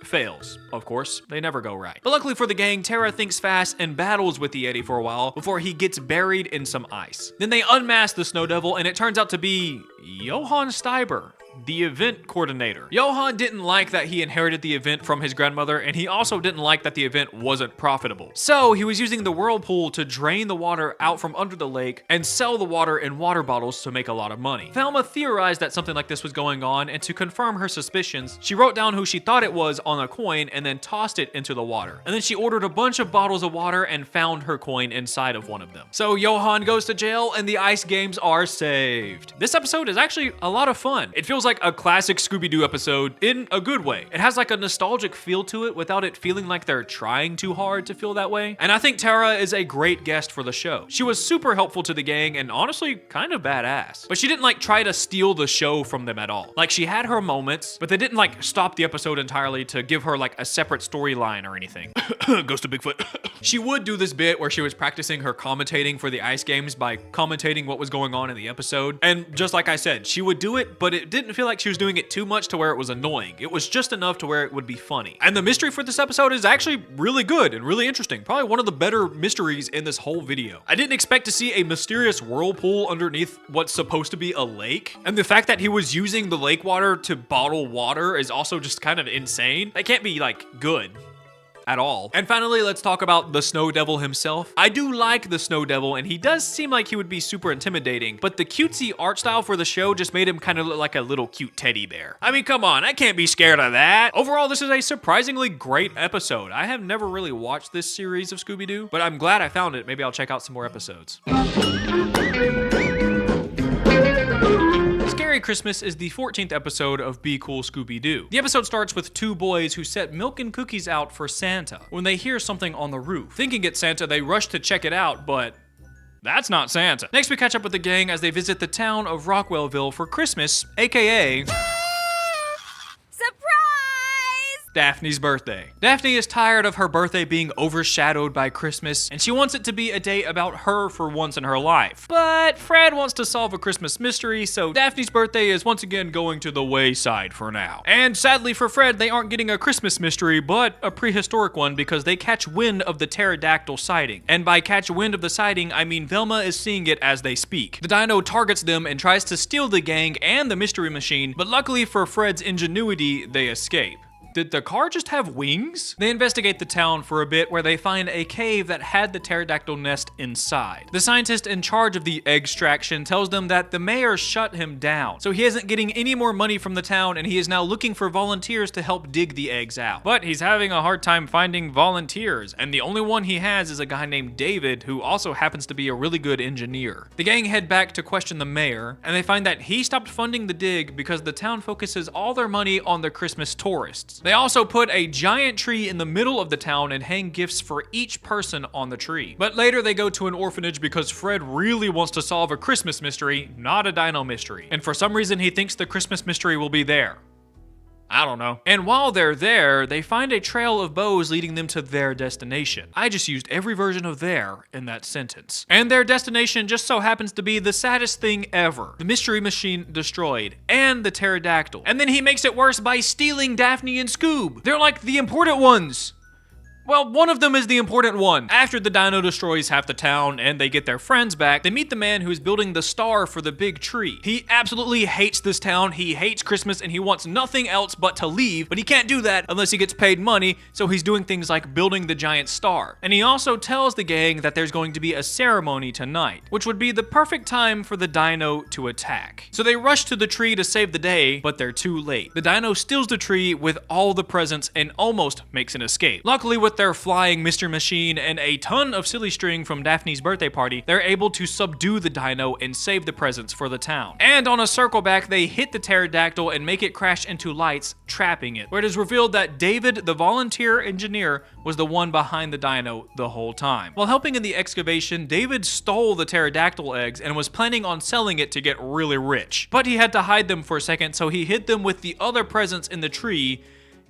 fails. Of course, they never go right. But luckily for the gang, Tara thinks fast and battles with the Yeti for a while before he gets buried in some ice. Then they unmask the Snow Devil and it turns out to be Johann Steiber, the event coordinator. Johann didn't like that he inherited the event from his grandmother, and he also didn't like that the event wasn't profitable. So he was using the whirlpool to drain the water out from under the lake and sell the water in water bottles to make a lot of money. Velma theorized that something like this was going on, and to confirm her suspicions, she wrote down who she thought it was on a coin and then tossed it into the water. And then she ordered a bunch of bottles of water and found her coin inside of one of them. So Johann goes to jail and the ice games are saved. This episode is actually a lot of fun. It feels like a classic Scooby Doo episode in a good way. It has like a nostalgic feel to it without it feeling like they're trying too hard to feel that way. And I think Tara is a great guest for the show. She was super helpful to the gang and honestly kind of badass. But she didn't like try to steal the show from them at all. Like she had her moments, but they didn't like stop the episode entirely to give her like a separate storyline or anything. Ghost of Bigfoot. She would do this bit where she was practicing her commentating for the ice games by commentating what was going on in the episode. And just like I said, she would do it, but it didn't feel like she was doing it too much to where it was annoying. It was just enough to where it would be funny. And the mystery for this episode is actually really good and really interesting. Probably one of the better mysteries in this whole video. I didn't expect to see a mysterious whirlpool underneath what's supposed to be a lake. And the fact that he was using the lake water to bottle water is also just kind of insane. That can't be like good at all. And finally, let's talk about the Snow Devil himself. I do like the Snow Devil, and he does seem like he would be super intimidating, but the cutesy art style for the show just made him kind of look like a little cute teddy bear. I mean, come on, I can't be scared of that. Overall, this is a surprisingly great episode. I have never really watched this series of Scooby Doo, but I'm glad I found it. Maybe I'll check out some more episodes. Scary Christmas is the 14th episode of Be Cool Scooby Doo. The episode starts with two boys who set milk and cookies out for Santa when they hear something on the roof. Thinking it's Santa, they rush to check it out, but that's not Santa. Next, we catch up with the gang as they visit the town of Rockwellville for Christmas, aka Daphne's birthday. Daphne is tired of her birthday being overshadowed by Christmas, and she wants it to be a day about her for once in her life. But Fred wants to solve a Christmas mystery, so Daphne's birthday is once again going to the wayside for now. And sadly for Fred, they aren't getting a Christmas mystery, but a prehistoric one because they catch wind of the pterodactyl sighting. And by catch wind of the sighting, I mean Velma is seeing it as they speak. The dino targets them and tries to steal the gang and the mystery machine, but luckily for Fred's ingenuity, they escape. Did the car just have wings? They investigate the town for a bit where they find a cave that had the pterodactyl nest inside. The scientist in charge of the egg extraction tells them that the mayor shut him down, so he isn't getting any more money from the town and he is now looking for volunteers to help dig the eggs out. But he's having a hard time finding volunteers, and the only one he has is a guy named David who also happens to be a really good engineer. The gang head back to question the mayor, and they find that he stopped funding the dig because the town focuses all their money on the Christmas tourists. They also put a giant tree in the middle of the town and hang gifts for each person on the tree. But later they go to an orphanage because Fred really wants to solve a Christmas mystery, not a dino mystery. And for some reason he thinks the Christmas mystery will be there. I don't know. And while they're there, they find a trail of bows leading them to their destination. I just used every version of "there" in that sentence. And their destination just so happens to be the saddest thing ever. The mystery machine destroyed, and the pterodactyl. And then he makes it worse by stealing Daphne and Scoob. They're like the important ones. Well, one of them is the important one. After the dino destroys half the town and they get their friends back, they meet the man who's building the star for the big tree. He absolutely hates this town, he hates Christmas, and he wants nothing else but to leave, but he can't do that unless he gets paid money, so he's doing things like building the giant star. And he also tells the gang that there's going to be a ceremony tonight, which would be the perfect time for the dino to attack. So they rush to the tree to save the day, but they're too late. The dino steals the tree with all the presents and almost makes an escape. Luckily, with their flying Mr. Machine and a ton of silly string from Daphne's birthday party, they're able to subdue the dino and save the presents for the town. And on a circle back, they hit the pterodactyl and make it crash into lights, trapping it, where it is revealed that David, the volunteer engineer, was the one behind the dino the whole time. While helping in the excavation, David stole the pterodactyl eggs and was planning on selling it to get really rich. But he had to hide them for a second, so he hid them with the other presents in the tree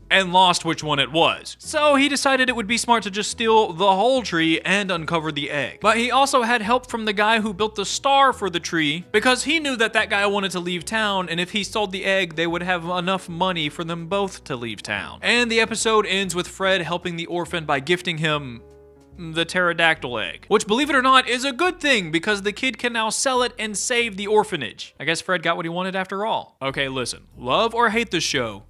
and lost which one it was. So he decided it would be smart to just steal the whole tree and uncover the egg. But he also had help from the guy who built the star for the tree, because he knew that that guy wanted to leave town, and if he sold the egg, they would have enough money for them both to leave town. And the episode ends with Fred helping the orphan by gifting him the pterodactyl egg, which, believe it or not, is a good thing because the kid can now sell it and save the orphanage. I guess Fred got what he wanted after all. Okay, listen, love or hate this show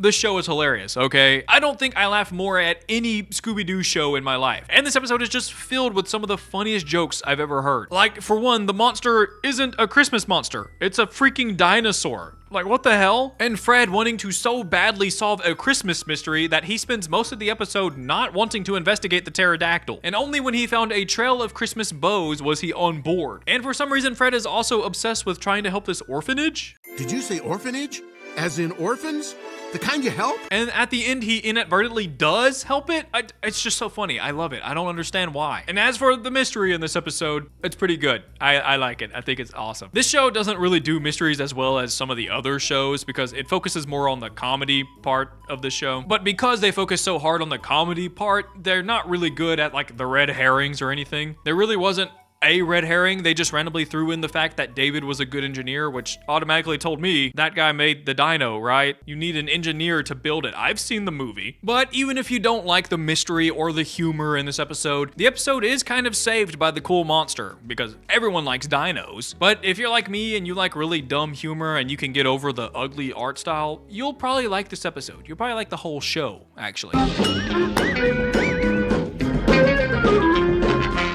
is hilarious, okay? I don't think I laugh more at any Scooby-Doo show in my life. And this episode is just filled with some of the funniest jokes I've ever heard. Like, for one, the monster isn't a Christmas monster. It's a freaking dinosaur. Like, what the hell? And Fred wanting to so badly solve a Christmas mystery that he spends most of the episode not wanting to investigate the pterodactyl. And only when he found a trail of Christmas bows was he on board. And for some reason, Fred is also obsessed with trying to help this orphanage. Did you say orphanage? As in orphans? The kind you help? And at the end, he inadvertently does help it. It's just so funny. I love it. I don't understand why. And as for the mystery in this episode, it's pretty good. I like it. I think it's awesome. This show doesn't really do mysteries as well as some of the other shows because it focuses more on the comedy part of the show. But because they focus so hard on the comedy part, they're not really good at like the red herrings or anything. There really wasn't a red herring. They just randomly threw in the fact that David was a good engineer, which automatically told me that guy made the dino, right? You need an engineer to build it. I've seen the movie. But even if you don't like the mystery or the humor in this episode, the episode is kind of saved by the cool monster because everyone likes dinos. But if you're like me and you like really dumb humor and you can get over the ugly art style, you'll probably like this episode. You'll probably like the whole show, actually.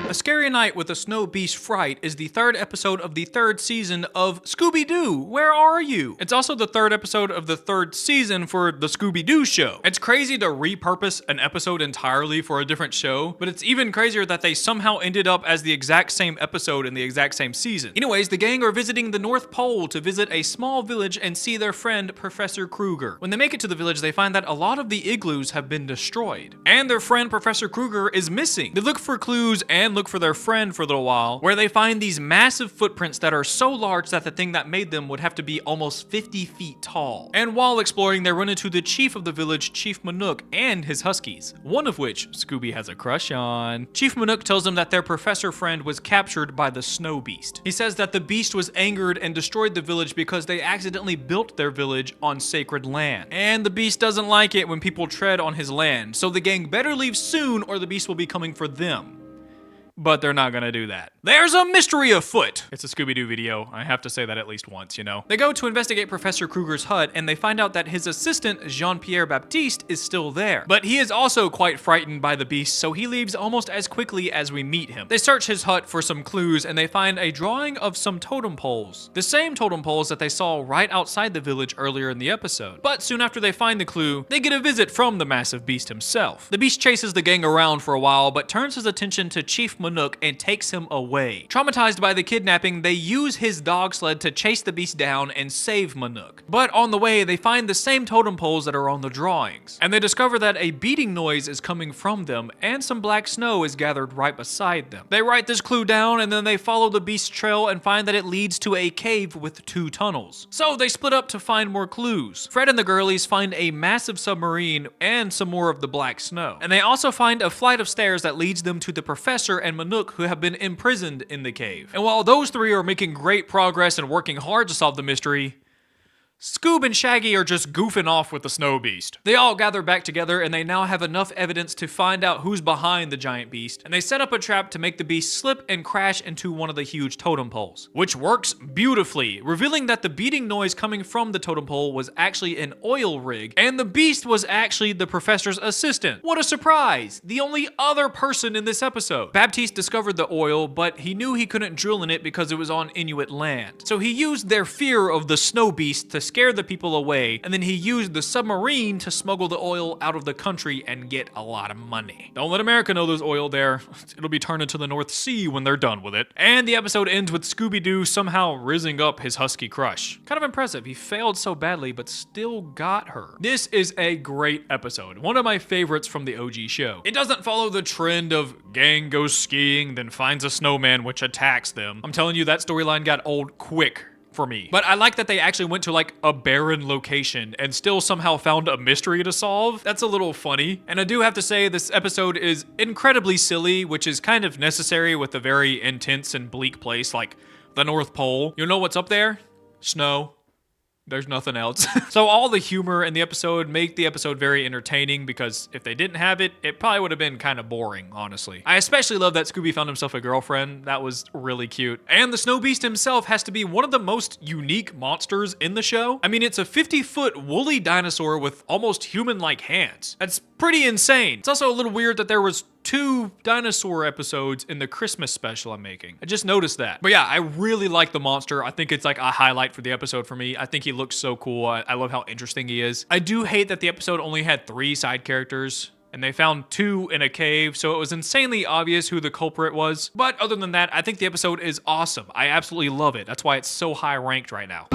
A Scary Night with a Snow Beast Fright is the third episode of the third season of Scooby Doo, Where Are You? It's also the third episode of the third season for the Scooby Doo show. It's crazy to repurpose an episode entirely for a different show, but it's even crazier that they somehow ended up as the exact same episode in the exact same season. Anyways, the gang are visiting the North Pole to visit a small village and see their friend Professor Kruger. When they make it to the village, they find that a lot of the igloos have been destroyed, and their friend Professor Kruger is missing. They look for clues and look for their friend for a little while, where they find these massive footprints that are so large that the thing that made them would have to be almost 50 feet tall. And while exploring, they run into the chief of the village, Chief Manook, and his huskies, one of which Scooby has a crush on. Chief Manook tells them that their professor friend was captured by the snow beast. He says that the beast was angered and destroyed the village because they accidentally built their village on sacred land. And the beast doesn't like it when people tread on his land, so the gang better leave soon or the beast will be coming for them. But they're not gonna do that. There's a mystery afoot! It's a Scooby-Doo video. I have to say that at least once, you know? They go to investigate Professor Kruger's hut, and they find out that his assistant, Jean-Pierre Baptiste, is still there. But he is also quite frightened by the beast, so he leaves almost as quickly as we meet him. They search his hut for some clues, and they find a drawing of some totem poles. The same totem poles that they saw right outside the village earlier in the episode. But soon after they find the clue, they get a visit from the massive beast himself. The beast chases the gang around for a while, but turns his attention to Chief Manook and takes him away away. Traumatized by the kidnapping, they use his dog sled to chase the beast down and save Manook. But on the way, they find the same totem poles that are on the drawings, and they discover that a beating noise is coming from them and some black snow is gathered right beside them. They write this clue down and then they follow the beast's trail and find that it leads to a cave with 2 tunnels. So they split up to find more clues. Fred and the girlies find a massive submarine and some more of the black snow. And they also find a flight of stairs that leads them to the professor and Manook, who have been imprisoned in the cave. And while those 3 are making great progress and working hard to solve the mystery, Scoob and Shaggy are just goofing off with the snow beast. They all gather back together and they now have enough evidence to find out who's behind the giant beast, and they set up a trap to make the beast slip and crash into one of the huge totem poles, which works beautifully, revealing that the beating noise coming from the totem pole was actually an oil rig, and the beast was actually the professor's assistant. What a surprise! The only other person in this episode. Baptiste discovered the oil, but he knew he couldn't drill in it because it was on Inuit land. So he used their fear of the snow beast to scare the people away, and then he used the submarine to smuggle the oil out of the country and get a lot of money. Don't let America know there's oil there. It'll be turned into the North Sea when they're done with it. And the episode ends with Scooby Doo somehow rizzing up his husky crush. Kind of impressive. He failed so badly, but still got her. This is a great episode. One of my favorites from the OG show. It doesn't follow the trend of gang goes skiing, then finds a snowman which attacks them. I'm telling you, that storyline got old quick for me. But I like that they actually went to like a barren location and still somehow found a mystery to solve. That's a little funny. And I do have to say this episode is incredibly silly, which is kind of necessary with a very intense and bleak place like the North Pole. You know what's up there? Snow. There's nothing else. So all the humor in the episode make the episode very entertaining, because if they didn't have it, it probably would have been kind of boring, honestly. I especially love that Scooby found himself a girlfriend. That was really cute. And the Snow Beast himself has to be one of the most unique monsters in the show. I mean, it's a 50-foot woolly dinosaur with almost human-like hands. That's pretty insane. It's also a little weird that there was 2 dinosaur episodes in the Christmas special I'm making. I just noticed that. But yeah, I really like the monster. I think it's like a highlight for the episode for me. I think he looks so cool. I love how interesting he is. I do hate that the episode only had 3 side characters, and they found 2 in a cave, so it was insanely obvious who the culprit was. But other than that, I think the episode is awesome. I absolutely love it. That's why it's so high ranked right now.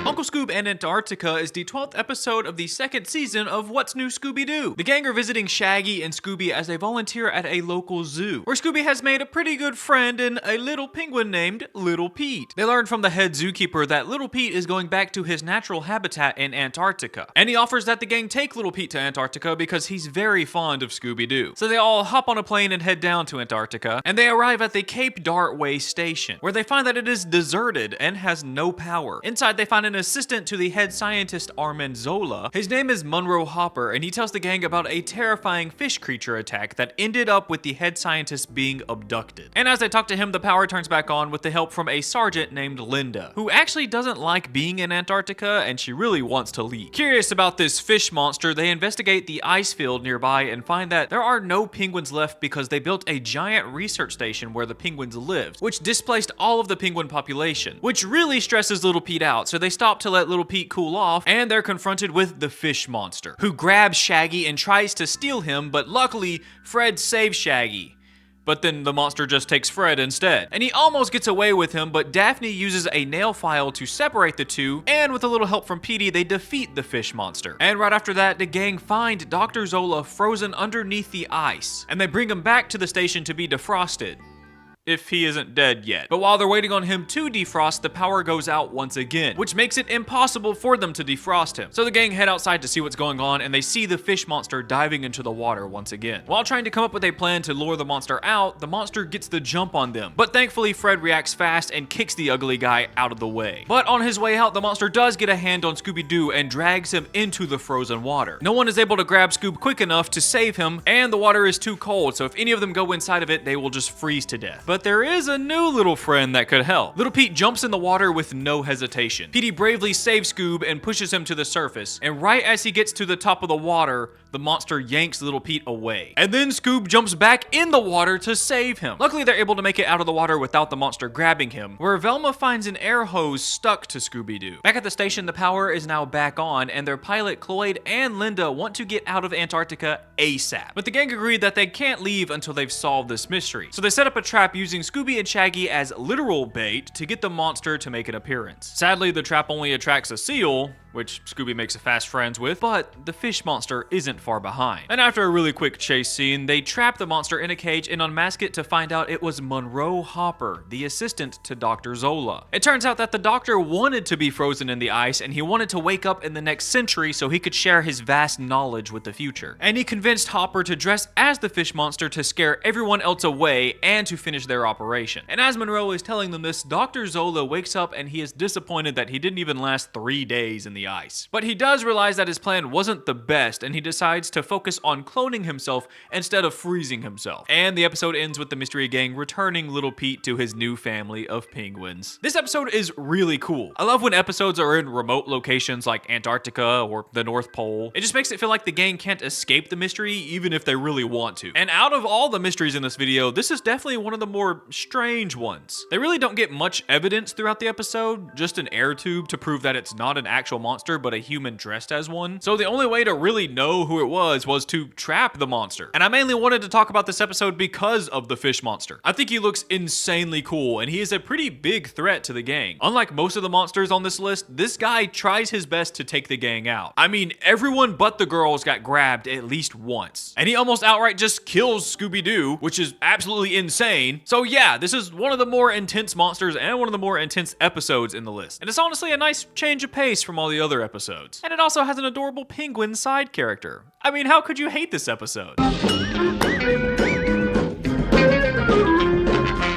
Uncle Scoob and Antarctica is the 12th episode of the 2nd season of What's New Scooby Doo. The gang are visiting Shaggy and Scooby as they volunteer at a local zoo, where Scooby has made a pretty good friend in a little penguin named Little Pete. They learn from the head zookeeper that Little Pete is going back to his natural habitat in Antarctica, and he offers that the gang take Little Pete to Antarctica because he's very fond of Scooby Doo. So they all hop on a plane and head down to Antarctica, and they arrive at the Cape Dartway station, where they find that it is deserted and has no power. Inside, they find an assistant to the head scientist Armand Zola. His name is Monroe Hopper, and he tells the gang about a terrifying fish creature attack that ended up with the head scientist being abducted. And as they talk to him, the power turns back on with the help from a sergeant named Linda, who actually doesn't like being in Antarctica and she really wants to leave. Curious about this fish monster, they investigate the ice field nearby and find that there are no penguins left because they built a giant research station where the penguins lived, which displaced all of the penguin population, which really stresses Little Pete out. So they stop to let Little Pete cool off, and they're confronted with the fish monster, who grabs Shaggy and tries to steal him, but luckily Fred saves Shaggy. But then the monster just takes Fred instead. And he almost gets away with him, but Daphne uses a nail file to separate the two, and with a little help from Petey, they defeat the fish monster. And right after that, the gang find Dr. Zola frozen underneath the ice, and they bring him back to the station to be defrosted. If he isn't dead yet. But while they're waiting on him to defrost, the power goes out once again, which makes it impossible for them to defrost him. So the gang head outside to see what's going on, and they see the fish monster diving into the water once again. While trying to come up with a plan to lure the monster out, the monster gets the jump on them. But thankfully, Fred reacts fast and kicks the ugly guy out of the way. But on his way out, the monster does get a hand on Scooby Doo and drags him into the frozen water. No one is able to grab Scoob quick enough to save him, and the water is too cold, so if any of them go inside of it, they will just freeze to death. but there is a new little friend that could help. Little Pete jumps in the water with no hesitation. Petey bravely saves Scoob and pushes him to the surface, and right as he gets to the top of the water, the monster yanks Little Pete away. And then Scoob jumps back in the water to save him. Luckily, they're able to make it out of the water without the monster grabbing him, where Velma finds an air hose stuck to Scooby Doo. Back at the station, the power is now back on, and their pilot Cloyd and Linda want to get out of Antarctica ASAP. But the gang agreed that they can't leave until they've solved this mystery. So they set up a trap using Scooby and Shaggy as literal bait to get the monster to make an appearance. Sadly, the trap only attracts a seal, which Scooby makes fast friends with, but the fish monster isn't far behind. And after a really quick chase scene, they trap the monster in a cage and unmask it to find out it was Monroe Hopper, the assistant to Dr. Zola. It turns out that the doctor wanted to be frozen in the ice, and he wanted to wake up in the next century so he could share his vast knowledge with the future. And he convinced Hopper to dress as the fish monster to scare everyone else away and to finish their operation. And as Monroe is telling them this, Dr. Zola wakes up and he is disappointed that he didn't even last 3 days in the ice. But he does realize that his plan wasn't the best, and he decides to focus on cloning himself instead of freezing himself. And the episode ends with the mystery gang returning Little Pete to his new family of penguins. This episode is really cool. I love when episodes are in remote locations like Antarctica or the North Pole. It just makes it feel like the gang can't escape the mystery even if they really want to. And out of all the mysteries in this video, this is definitely one of the more strange ones. They really don't get much evidence throughout the episode, just an air tube to prove that it's not an actual monster but a human dressed as one. So the only way to really know who it was to trap the monster. And I mainly wanted to talk about this episode because of the fish monster. I think he looks insanely cool, and he is a pretty big threat to the gang. Unlike most of the monsters on this list, this guy tries his best to take the gang out. I mean, everyone but the girls got grabbed at least once. And he almost outright just kills Scooby Doo, which is absolutely insane. So yeah, this is one of the more intense monsters and one of the more intense episodes in the list. And it's honestly a nice change of pace from all the other episodes. And it also has an adorable penguin side character. I mean, how could you hate this episode?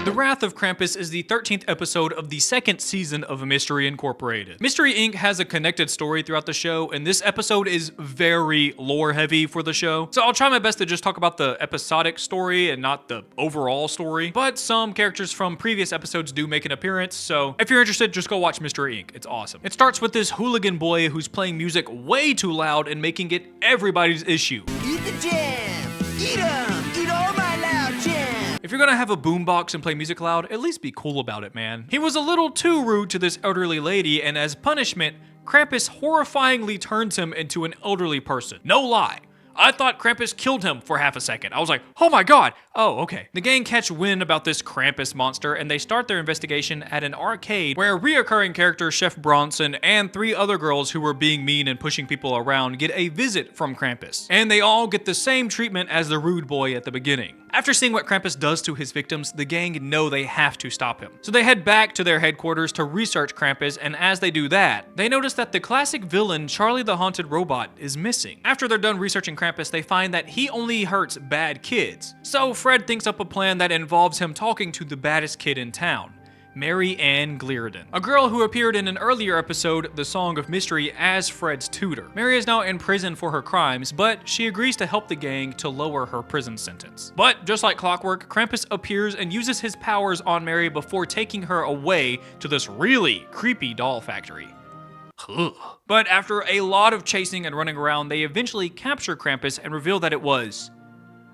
The Wrath of Krampus is the 13th episode of the second season of Mystery Incorporated. Mystery Inc. has a connected story throughout the show, and this episode is very lore heavy for the show. So I'll try my best to just talk about the episodic story and not the overall story. But some characters from previous episodes do make an appearance, so if you're interested, just go watch Mystery Inc. It's awesome. It starts with this hooligan boy who's playing music way too loud and making it everybody's issue. Eat the jam! Eat 'em! Eat all my loud jam! If you're gonna have a boombox and play music loud, at least be cool about it, man. He was a little too rude to this elderly lady, and as punishment, Krampus horrifyingly turns him into an elderly person. No lie. I thought Krampus killed him for half a second. I was like, oh my god. Oh, okay. The gang catch wind about this Krampus monster, and they start their investigation at an arcade where reoccurring character Chef Bronson and 3 other girls who were being mean and pushing people around get a visit from Krampus. And they all get the same treatment as the rude boy at the beginning. After seeing what Krampus does to his victims, the gang know they have to stop him. So they head back to their headquarters to research Krampus, and as they do that, they notice that the classic villain, Charlie the Haunted Robot, is missing. After they're done researching Krampus, they find that he only hurts bad kids. So Fred thinks up a plan that involves him talking to the baddest kid in town, Mary Ann Glierdon, a girl who appeared in an earlier episode, The Song of Mystery, as Fred's tutor. Mary is now in prison for her crimes, but she agrees to help the gang to lower her prison sentence. But just like clockwork, Krampus appears and uses his powers on Mary before taking her away to this really creepy doll factory. But after a lot of chasing and running around, they eventually capture Krampus and reveal that it was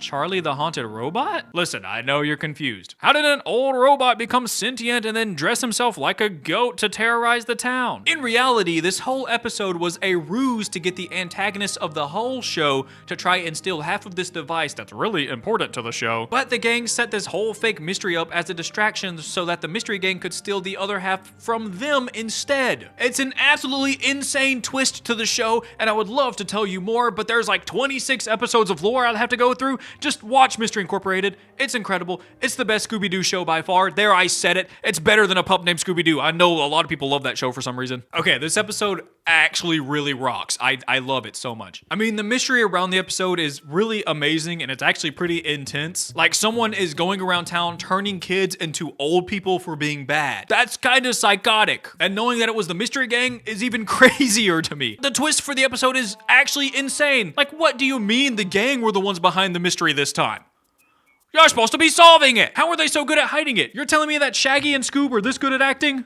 Charlie the Haunted Robot? Listen, I know you're confused. How did an old robot become sentient and then dress himself like a goat to terrorize the town? In reality, this whole episode was a ruse to get the antagonist of the whole show to try and steal half of this device that's really important to the show. But the gang set this whole fake mystery up as a distraction so that the mystery gang could steal the other half from them instead. It's an absolutely insane twist to the show, and I would love to tell you more, but there's like 26 episodes of lore I'd have to go through. Just watch Mystery Incorporated. It's incredible. It's the best Scooby Doo show by far. There, I said it. It's better than a pup named Scooby Doo. I know a lot of people love that show for some reason. Okay, this episode actually really rocks. I love it so much. I mean, the mystery around the episode is really amazing, and it's actually pretty intense. Like, someone is going around town turning kids into old people for being bad. That's kind of psychotic. And knowing that it was the mystery gang is even crazier to me. The twist for the episode is actually insane. Like, what do you mean the gang were the ones behind the mystery this time? You're supposed to be solving it. How are they so good at hiding it? You're telling me that Shaggy and Scoob are this good at acting?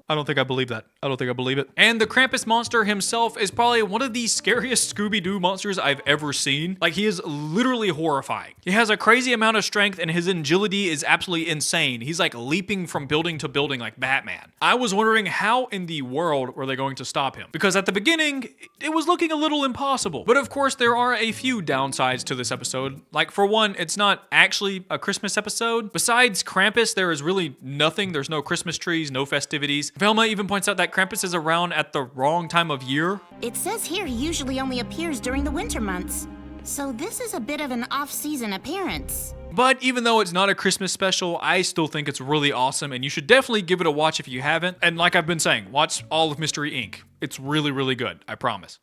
I don't think I believe that. I don't think I believe it. And the Krampus monster himself is probably one of the scariest Scooby-Doo monsters I've ever seen. Like, he is literally horrifying. He has a crazy amount of strength and his agility is absolutely insane. He's like leaping from building to building like Batman. I was wondering how in the world were they going to stop him? Because at the beginning, it was looking a little impossible. But of course, there are a few downsides to this episode. Like, for one, it's not actually a Christmas episode. Besides Krampus, there is really nothing. There's no Christmas trees, no festivities. Velma even points out that Krampus is around at the wrong time of year. It says here he usually only appears during the winter months. So this is a bit of an off-season appearance. But even though it's not a Christmas special, I still think it's really awesome and you should definitely give it a watch if you haven't. And like I've been saying, watch all of Mystery Inc. It's really, really good, I promise.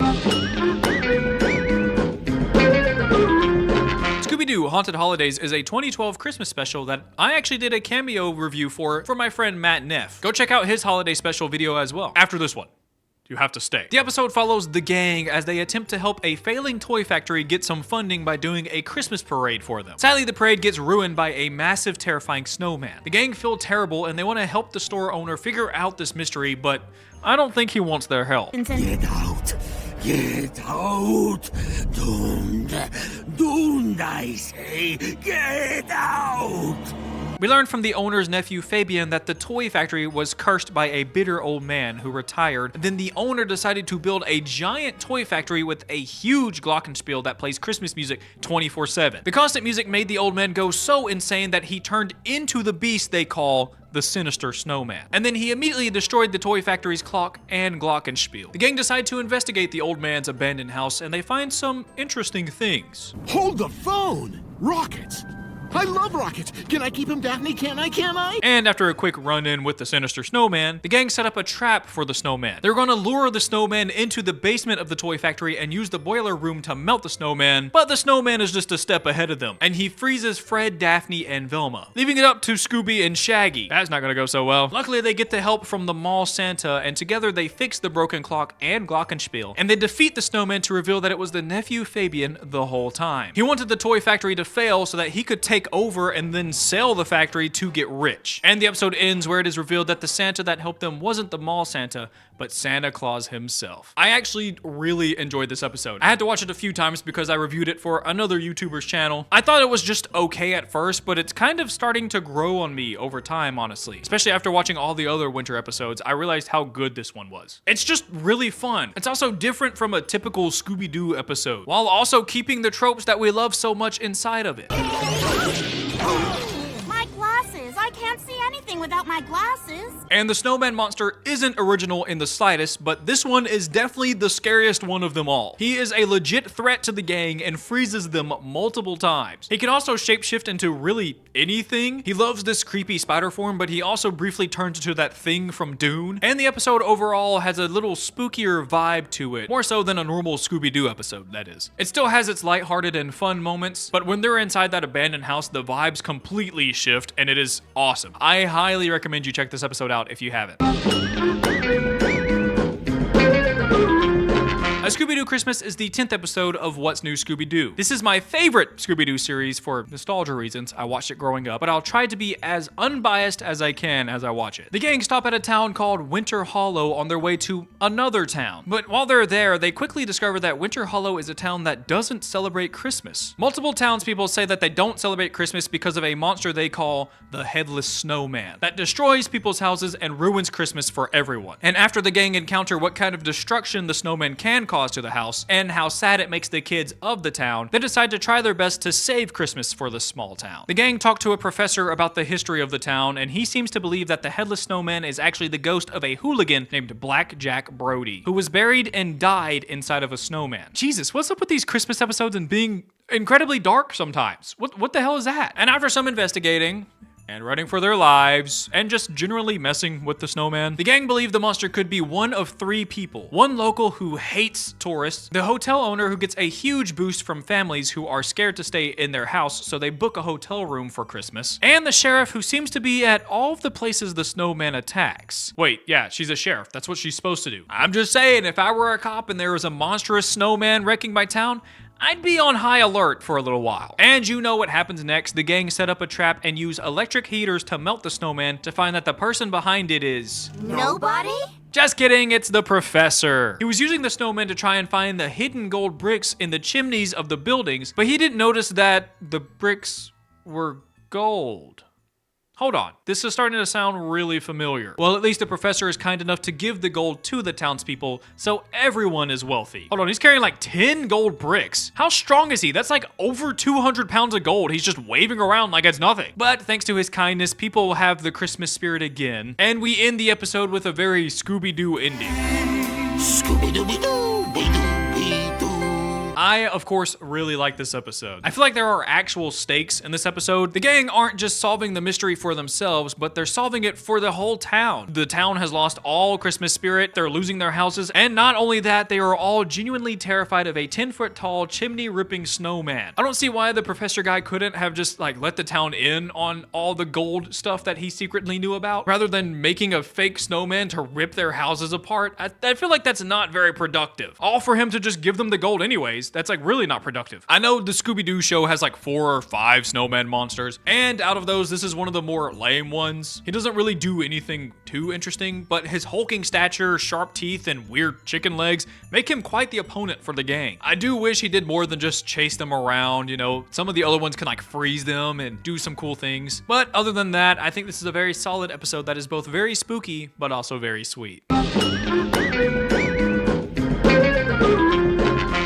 Scooby Doo Haunted Holidays is a 2012 Christmas special that I actually did a cameo review for my friend Matt Neff. Go check out his holiday special video as well. After this one. You have to stay. The episode follows the gang as they attempt to help a failing toy factory get some funding by doing a Christmas parade for them. Sadly, the parade gets ruined by a massive, terrifying snowman. The gang feel terrible and they want to help the store owner figure out this mystery, but I don't think he wants their help. Get out! Get out! Doomed! Doomed, I say! Get out! We learned from the owner's nephew Fabian that the toy factory was cursed by a bitter old man who retired. Then the owner decided to build a giant toy factory with a huge glockenspiel that plays Christmas music 24/7. The constant music made the old man go so insane that he turned into the beast they call the Sinister Snowman. And then he immediately destroyed the toy factory's clock and glockenspiel. The gang decide to investigate the old man's abandoned house and they find some interesting things. Hold the phone! Rockets! I love rockets! Can I keep him, Daphne? Can I? And after a quick run-in with the Sinister Snowman, the gang set up a trap for the snowman. They're gonna lure the snowman into the basement of the toy factory and use the boiler room to melt the snowman, but the snowman is just a step ahead of them, and he freezes Fred, Daphne, and Velma, leaving it up to Scooby and Shaggy. That's not gonna go so well. Luckily, they get the help from the mall Santa, and together they fix the broken clock and glockenspiel, and they defeat the snowman to reveal that it was the nephew Fabian the whole time. He wanted the toy factory to fail so that he could take over and then sell the factory to get rich. And the episode ends where it is revealed that the Santa that helped them wasn't the mall Santa, but Santa Claus himself. I actually really enjoyed this episode. I had to watch it a few times because I reviewed it for another YouTuber's channel. I thought it was just okay at first, but it's kind of starting to grow on me over time, honestly. Especially after watching all the other winter episodes, I realized how good this one was. It's just really fun. It's also different from a typical Scooby Doo episode, while also keeping the tropes that we love so much inside of it. My glasses! I can't see anything without my glasses. And the snowman monster isn't original in the slightest, but this one is definitely the scariest one of them all. He is a legit threat to the gang and freezes them multiple times. He can also shapeshift into really anything. He loves this creepy spider form, but he also briefly turns into that thing from Dune. And the episode overall has a little spookier vibe to it, more so than a normal Scooby-Doo episode, that is. It still has its lighthearted and fun moments, but when they're inside that abandoned house, the vibes completely shift, and it is awesome. I highly recommend you check this episode out if you haven't. A Scooby Doo Christmas is the 10th episode of What's New Scooby Doo. This is my favorite Scooby Doo series for nostalgia reasons. I watched it growing up, but I'll try to be as unbiased as I can as I watch it. The gang stop at a town called Winter Hollow on their way to another town. But while they're there, they quickly discover that Winter Hollow is a town that doesn't celebrate Christmas. Multiple townspeople say that they don't celebrate Christmas because of a monster they call the Headless Snowman that destroys people's houses and ruins Christmas for everyone. And after the gang encounter what kind of destruction the snowman can cause to the house and how sad it makes the kids of the town, they decide to try their best to save Christmas for the small town. The gang talk to a professor about the history of the town, and he seems to believe that the Headless Snowman is actually the ghost of a hooligan named Black Jack Brody, who was buried and died inside of a snowman. Jesus, what's up with these Christmas episodes and being incredibly dark sometimes? What the hell is that? And after some investigating, and running for their lives, and just generally messing with the snowman, the gang believe the monster could be one of three people. One local who hates tourists, the hotel owner who gets a huge boost from families who are scared to stay in their house, so they book a hotel room for Christmas, and the sheriff who seems to be at all of the places the snowman attacks. Wait, yeah, she's a sheriff. That's what she's supposed to do. I'm just saying, if I were a cop and there was a monstrous snowman wrecking my town, I'd be on high alert for a little while. And you know what happens next. The gang set up a trap and use electric heaters to melt the snowman to find that the person behind it is... Nobody? Just kidding, it's the professor. He was using the snowman to try and find the hidden gold bricks in the chimneys of the buildings, but he didn't notice that the bricks were gold. Hold on, this is starting to sound really familiar. Well, at least the professor is kind enough to give the gold to the townspeople, so everyone is wealthy. Hold on, he's carrying like 10 gold bricks. How strong is he? That's like over 200 pounds of gold. He's just waving around like it's nothing. But thanks to his kindness, people will have the Christmas spirit again. And we end the episode with a very Scooby Doo ending. Scooby Doo Doo, Doo Doo. I, of course, really like this episode. I feel like there are actual stakes in this episode. The gang aren't just solving the mystery for themselves, but they're solving it for the whole town. The town has lost all Christmas spirit, they're losing their houses, and not only that, they are all genuinely terrified of a 10-foot tall chimney-ripping snowman. I don't see why the professor guy couldn't have just like let the town in on all the gold stuff that he secretly knew about, rather than making a fake snowman to rip their houses apart. I feel like that's not very productive. All for him to just give them the gold anyways. That's like really not productive. I know the Scooby Doo show has like 4 or 5 snowman monsters, and out of those, this is one of the more lame ones. He doesn't really do anything too interesting, but his hulking stature, sharp teeth, and weird chicken legs make him quite the opponent for the gang. I do wish he did more than just chase them around, you know. Some of the other ones can like freeze them and do some cool things. But other than that, I think this is a very solid episode that is both very spooky, but also very sweet.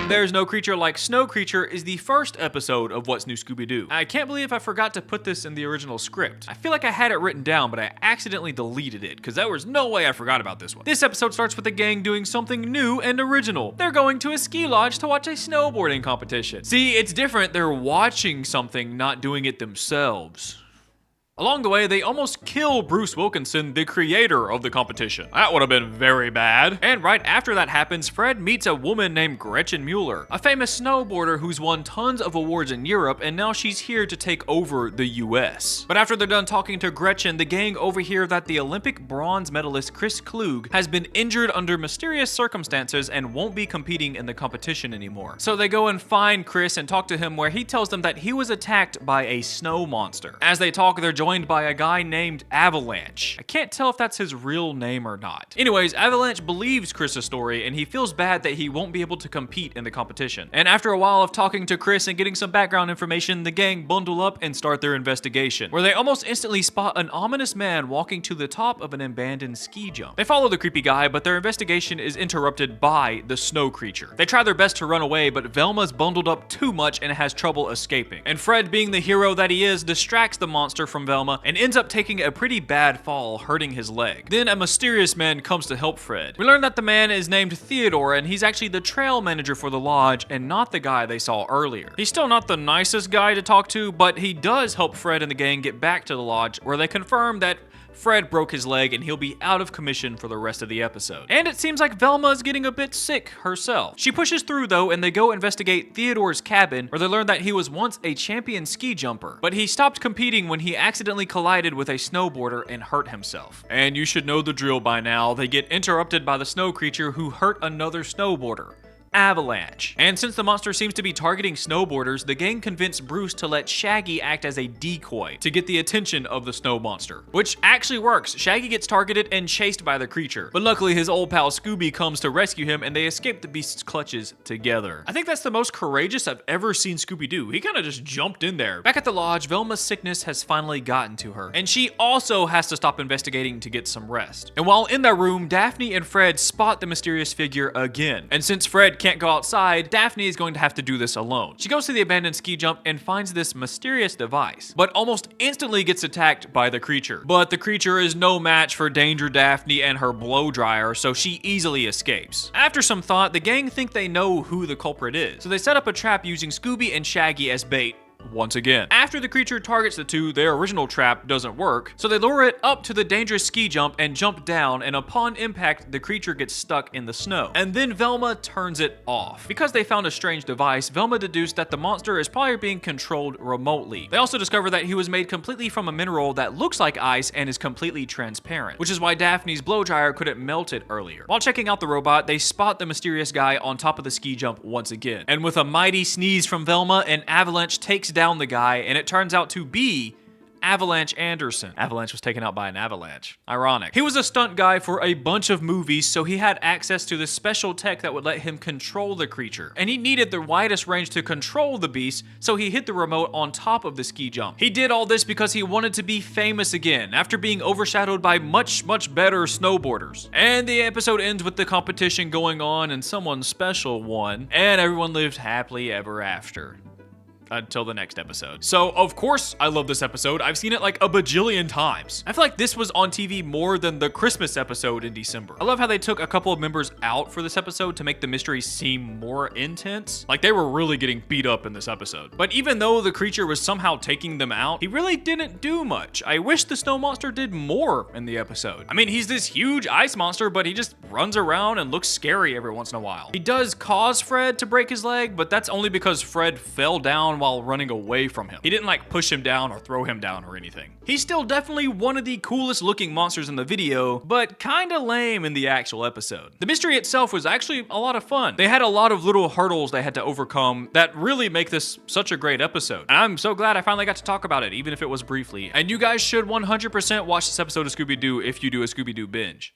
There's No Creature Like Snow Creature is the first episode of What's New Scooby-Doo. I can't believe I forgot to put this in the original script. I feel like I had it written down, but I accidentally deleted it, because there was no way I forgot about this one. This episode starts with the gang doing something new and original. They're going to a ski lodge to watch a snowboarding competition. See, it's different. They're watching something, not doing it themselves. Along the way, they almost kill Bruce Wilkinson, the creator of the competition. That would have been very bad. And right after that happens, Fred meets a woman named Gretchen Mueller, a famous snowboarder who's won tons of awards in Europe, and now she's here to take over the US. But after they're done talking to Gretchen, the gang overhear that the Olympic bronze medalist Chris Klug has been injured under mysterious circumstances and won't be competing in the competition anymore. So they go and find Chris and talk to him, where he tells them that he was attacked by a snow monster. As they talk, they're joined by a guy named Avalanche. I can't tell if that's his real name or not. Anyways, Avalanche believes Chris's story, and he feels bad that he won't be able to compete in the competition. And after a while of talking to Chris and getting some background information, the gang bundle up and start their investigation, where they almost instantly spot an ominous man walking to the top of an abandoned ski jump. They follow the creepy guy, but their investigation is interrupted by the snow creature. They try their best to run away, but Velma's bundled up too much and has trouble escaping. And Fred, being the hero that he is, distracts the monster from Velma and ends up taking a pretty bad fall, hurting his leg. Then a mysterious man comes to help Fred. We learn that the man is named Theodore, and he's actually the trail manager for the lodge and not the guy they saw earlier. He's still not the nicest guy to talk to, but he does help Fred and the gang get back to the lodge, where they confirm that Fred broke his leg and he'll be out of commission for the rest of the episode. And it seems like Velma is getting a bit sick herself. She pushes through though, and they go investigate Theodore's cabin, where they learn that he was once a champion ski jumper, but he stopped competing when he accidentally collided with a snowboarder and hurt himself. And you should know the drill by now. They get interrupted by the snow creature, who hurt another snowboarder, Avalanche. And since the monster seems to be targeting snowboarders, the gang convinced Bruce to let Shaggy act as a decoy to get the attention of the snow monster, which actually works. Shaggy gets targeted and chased by the creature, but luckily his old pal Scooby comes to rescue him, and they escape the beast's clutches together. I think that's the most courageous I've ever seen Scooby Doo. He kind of just jumped in there. Back at the lodge, Velma's sickness has finally gotten to her, and she also has to stop investigating to get some rest. And while in their room, Daphne and Fred spot the mysterious figure again, and since Fred can't go outside, Daphne is going to have to do this alone. She goes to the abandoned ski jump and finds this mysterious device, but almost instantly gets attacked by the creature. But the creature is no match for Danger Daphne and her blow dryer, so she easily escapes. After some thought, the gang think they know who the culprit is, so they set up a trap using Scooby and Shaggy as bait, once again. After the creature targets the two, their original trap doesn't work, so they lure it up to the dangerous ski jump and jump down, and upon impact, the creature gets stuck in the snow. And then Velma turns it off. Because they found a strange device, Velma deduced that the monster is probably being controlled remotely. They also discover that he was made completely from a mineral that looks like ice and is completely transparent, which is why Daphne's blow dryer couldn't melt it earlier. While checking out the robot, they spot the mysterious guy on top of the ski jump once again. And with a mighty sneeze from Velma, an avalanche takes down the guy, and it turns out to be Avalanche Anderson. Avalanche was taken out by an avalanche. Ironic. He was a stunt guy for a bunch of movies, so he had access to this special tech that would let him control the creature. And he needed the widest range to control the beast, so he hit the remote on top of the ski jump. He did all this because he wanted to be famous again, after being overshadowed by much better snowboarders. And the episode ends with the competition going on and someone special won, and everyone lived happily ever after. Until the next episode. So, of course, I love this episode. I've seen it like a bajillion times. I feel like this was on TV more than the Christmas episode in December. I love how they took a couple of members out for this episode to make the mystery seem more intense. Like they were really getting beat up in this episode. But even though the creature was somehow taking them out, he really didn't do much. I wish the snow monster did more in the episode. I mean, he's this huge ice monster, but he just runs around and looks scary every once in a while. He does cause Fred to break his leg, but that's only because Fred fell down while running away from him. He didn't like push him down or throw him down or anything. He's still definitely one of the coolest looking monsters in the video, but kinda lame in the actual episode. The mystery itself was actually a lot of fun. They had a lot of little hurdles they had to overcome that really make this such a great episode. And I'm so glad I finally got to talk about it, even if it was briefly. And you guys should 100% watch this episode of Scooby Doo if you do a Scooby Doo binge.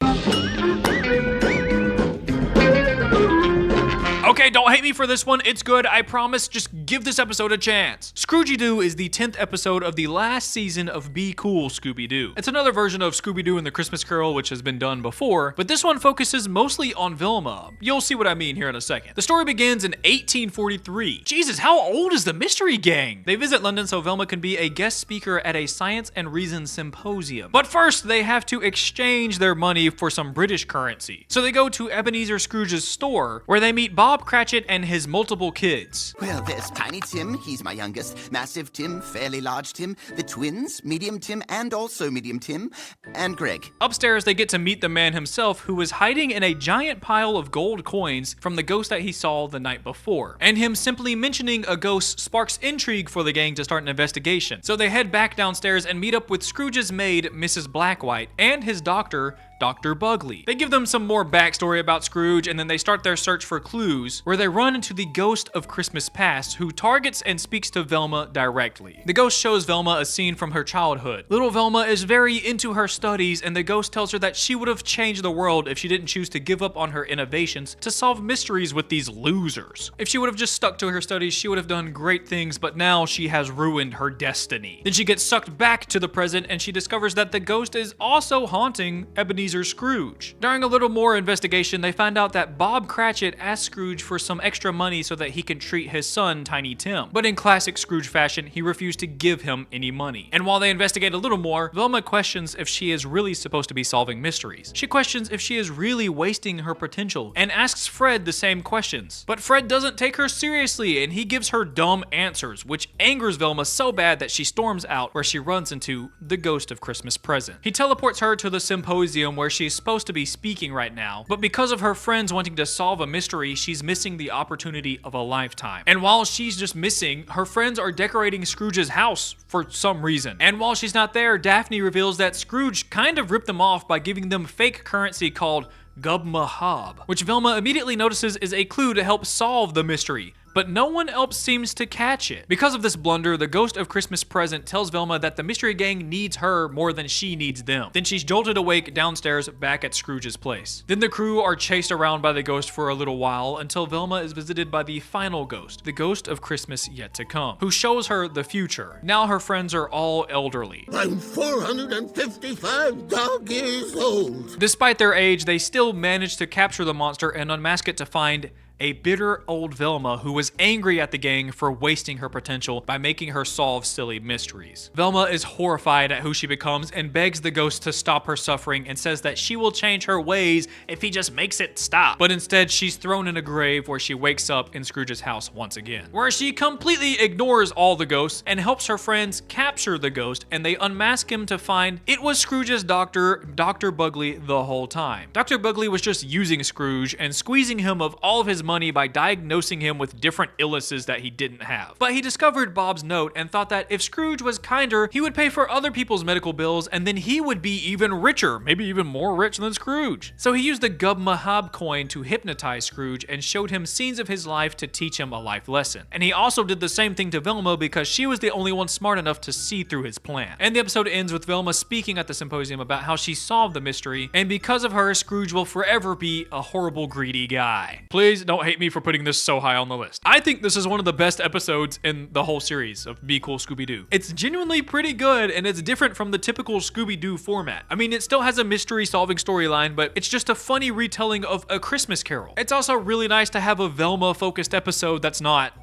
Okay, don't hate me for this one. It's good, I promise. Just give this episode a chance. Scroogey Doo is the 10th episode of the last season of Be Cool Scooby Doo. It's another version of Scooby Doo and the Christmas Carol, which has been done before, but this one focuses mostly on Velma. You'll see what I mean here in a second. The story begins in 1843. Jesus, how old is the Mystery Gang? They visit London so Velma can be a guest speaker at a Science and Reason symposium. But first, they have to exchange their money for some British currency. So they go to Ebenezer Scrooge's store, where they meet Bob Cratchit and his multiple kids. Well, there's Tiny Tim, he's my youngest, Massive Tim, Fairly Large Tim, the twins, Medium Tim and also Medium Tim, and Greg. Upstairs, they get to meet the man himself, who is hiding in a giant pile of gold coins from the ghost that he saw the night before. And him simply mentioning a ghost sparks intrigue for the gang to start an investigation. So they head back downstairs and meet up with Scrooge's maid, Mrs. Blackwhite, and his doctor, Dr. Bugley. They give them some more backstory about Scrooge, and then they start their search for clues, where they run into the Ghost of Christmas Past, who targets and speaks to Velma directly. The ghost shows Velma a scene from her childhood. Little Velma is very into her studies, and the ghost tells her that she would have changed the world if she didn't choose to give up on her innovations to solve mysteries with these losers. If she would have just stuck to her studies, she would have done great things, but now she has ruined her destiny. Then she gets sucked back to the present, and she discovers that the ghost is also haunting Ebenezer Scrooge. During a little more investigation, they find out that Bob Cratchit asked Scrooge for some extra money so that he can treat his son, Tiny Tim. But in classic Scrooge fashion, he refused to give him any money. And while they investigate a little more, Velma questions if she is really supposed to be solving mysteries. She questions if she is really wasting her potential, and asks Fred the same questions. But Fred doesn't take her seriously, and he gives her dumb answers, which angers Velma so bad that she storms out, where she runs into the Ghost of Christmas Present. He teleports her to the symposium where she's supposed to be speaking right now, but because of her friends wanting to solve a mystery, she's missing the opportunity of a lifetime. And while she's just missing, her friends are decorating Scrooge's house for some reason. And while she's not there, Daphne reveals that Scrooge kind of ripped them off by giving them fake currency called Gub-Mahab, which Velma immediately notices is a clue to help solve the mystery. But no one else seems to catch it. Because of this blunder, the Ghost of Christmas Present tells Velma that the Mystery Gang needs her more than she needs them. Then she's jolted awake downstairs back at Scrooge's place. Then the crew are chased around by the ghost for a little while until Velma is visited by the final ghost, the Ghost of Christmas Yet to Come, who shows her the future. Now her friends are all elderly. I'm 455 dog years old. Despite their age, they still manage to capture the monster and unmask it to find a bitter old Velma who was angry at the gang for wasting her potential by making her solve silly mysteries. Velma is horrified at who she becomes and begs the ghost to stop her suffering and says that she will change her ways if he just makes it stop. But instead, she's thrown in a grave where she wakes up in Scrooge's house once again, where she completely ignores all the ghosts and helps her friends capture the ghost, and they unmask him to find it was Scrooge's doctor, Dr. Bugley, the whole time. Dr. Bugley was just using Scrooge and squeezing him of all of his money by diagnosing him with different illnesses that he didn't have. But he discovered Bob's note and thought that if Scrooge was kinder, he would pay for other people's medical bills and then he would be even richer, maybe even more rich than Scrooge. So he used the Gub Mahab coin to hypnotize Scrooge and showed him scenes of his life to teach him a life lesson. And he also did the same thing to Velma because she was the only one smart enough to see through his plan. And the episode ends with Velma speaking at the symposium about how she solved the mystery, and because of her, Scrooge will forever be a horrible, greedy guy. Please don't hate me for putting this so high on the list. I think this is one of the best episodes in the whole series of Be Cool Scooby Doo. It's genuinely pretty good, and it's different from the typical Scooby Doo format. I mean, it still has a mystery solving storyline, but it's just a funny retelling of A Christmas Carol. It's also really nice to have a Velma focused episode that's not,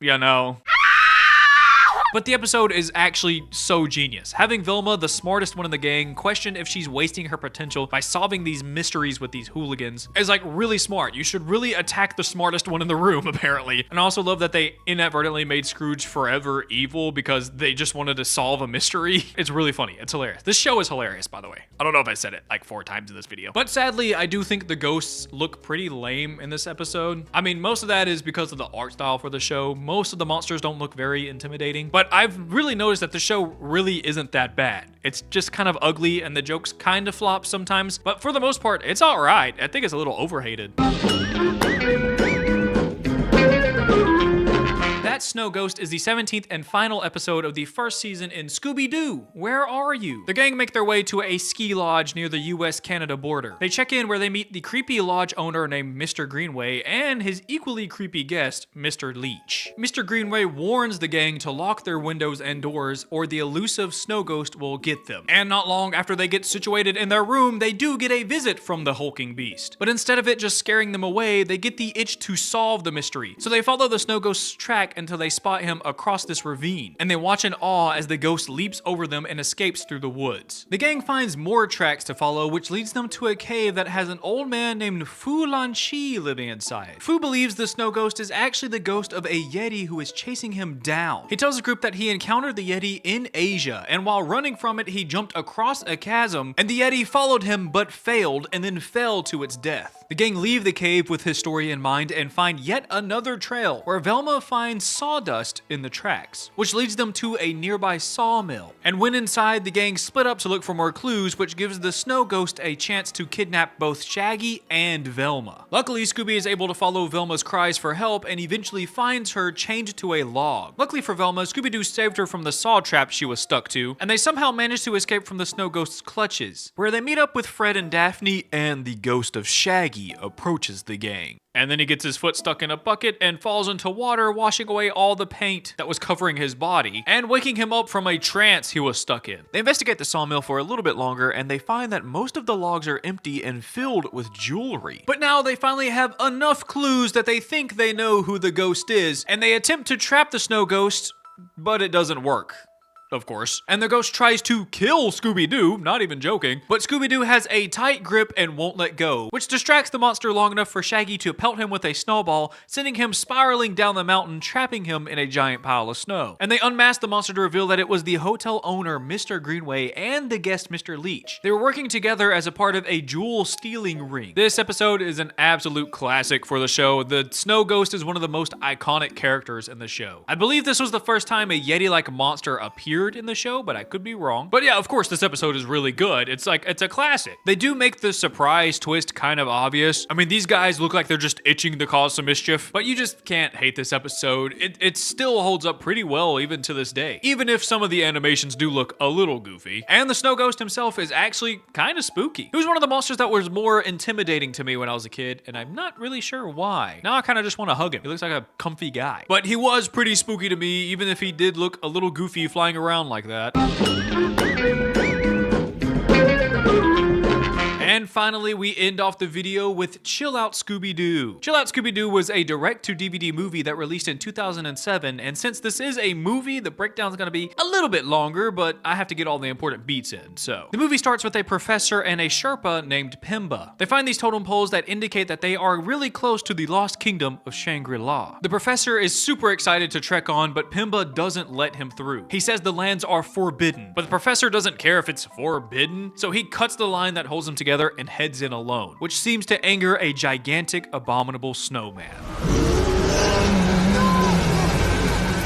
you know. But the episode is actually so genius. Having Velma, the smartest one in the gang, question if she's wasting her potential by solving these mysteries with these hooligans is like really smart. You should really attack the smartest one in the room, apparently. And I also love that they inadvertently made Scrooge forever evil because they just wanted to solve a mystery. It's really funny. It's hilarious. This show is hilarious, by the way. I don't know if I said it like 4 times in this video. But sadly, I do think the ghosts look pretty lame in this episode. I mean, most of that is because of the art style for the show. Most of the monsters don't look very intimidating, but I've really noticed that the show really isn't that bad. It's just kind of ugly and the jokes kind of flop sometimes, but for the most part, it's all right. I think it's a little overhated. That Snow Ghost is the 17th and final episode of the first season in Scooby Doo. Where are you? The gang make their way to a ski lodge near the US-Canada border. They check in where they meet the creepy lodge owner named Mr. Greenway and his equally creepy guest, Mr. Leech. Mr. Greenway warns the gang to lock their windows and doors or the elusive Snow Ghost will get them. And not long after they get situated in their room, they do get a visit from the hulking beast. But instead of it just scaring them away, they get the itch to solve the mystery. So they follow the Snow Ghost's track until they spot him across this ravine, and they watch in awe as the ghost leaps over them and escapes through the woods. The gang finds more tracks to follow, which leads them to a cave that has an old man named Fu Lanchi living inside. Fu believes the Snow Ghost is actually the ghost of a Yeti who is chasing him down. He tells the group that he encountered the Yeti in Asia, and while running from it, he jumped across a chasm, and the Yeti followed him but failed and then fell to its death. The gang leave the cave with his story in mind and find yet another trail where Velma finds sawdust in the tracks, which leads them to a nearby sawmill. And when inside, the gang split up to look for more clues, which gives the Snow Ghost a chance to kidnap both Shaggy and Velma. Luckily, Scooby is able to follow Velma's cries for help and eventually finds her chained to a log. Luckily for Velma, Scooby-Doo saved her from the saw trap she was stuck to, and they somehow managed to escape from the Snow Ghost's clutches, where they meet up with Fred and Daphne, and the ghost of Shaggy approaches the gang. And then he gets his foot stuck in a bucket and falls into water, washing away all the paint that was covering his body and waking him up from a trance he was stuck in. They investigate the sawmill for a little bit longer and they find that most of the logs are empty and filled with jewelry. But now they finally have enough clues that they think they know who the ghost is, and they attempt to trap the Snow Ghost, but it doesn't work. Of course. And the ghost tries to kill Scooby-Doo, not even joking, but Scooby-Doo has a tight grip and won't let go, which distracts the monster long enough for Shaggy to pelt him with a snowball, sending him spiraling down the mountain, trapping him in a giant pile of snow. And they unmask the monster to reveal that it was the hotel owner, Mr. Greenway, and the guest, Mr. Leech. They were working together as a part of a jewel stealing ring. This episode is an absolute classic for the show. The Snow Ghost is one of the most iconic characters in the show. I believe this was the first time a Yeti-like monster appeared in the show, but I could be wrong. But yeah, of course, this episode is really good. It's a classic. They do make the surprise twist kind of obvious. I mean, these guys look like they're just itching to cause some mischief, but you just can't hate this episode. It still holds up pretty well even to this day, even if some of the animations do look a little goofy. And the Snow Ghost himself is actually kind of spooky. He was one of the monsters that was more intimidating to me when I was a kid, and I'm not really sure why. Now I kind of just want to hug him. He looks like a comfy guy. But he was pretty spooky to me, even if he did look a little goofy flying around like that. And finally, we end off the video with Chill Out Scooby Doo. Chill Out Scooby Doo was a direct-to-DVD movie that released in 2007, and since this is a movie, the breakdown's gonna be a little bit longer, but I have to get all the important beats in, so. The movie starts with a professor and a Sherpa named Pimba. They find these totem poles that indicate that they are really close to the lost kingdom of Shangri-La. The professor is super excited to trek on, but Pimba doesn't let him through. He says the lands are forbidden, but the professor doesn't care if it's forbidden, so he cuts the line that holds them together and heads in alone, which seems to anger a gigantic, abominable snowman.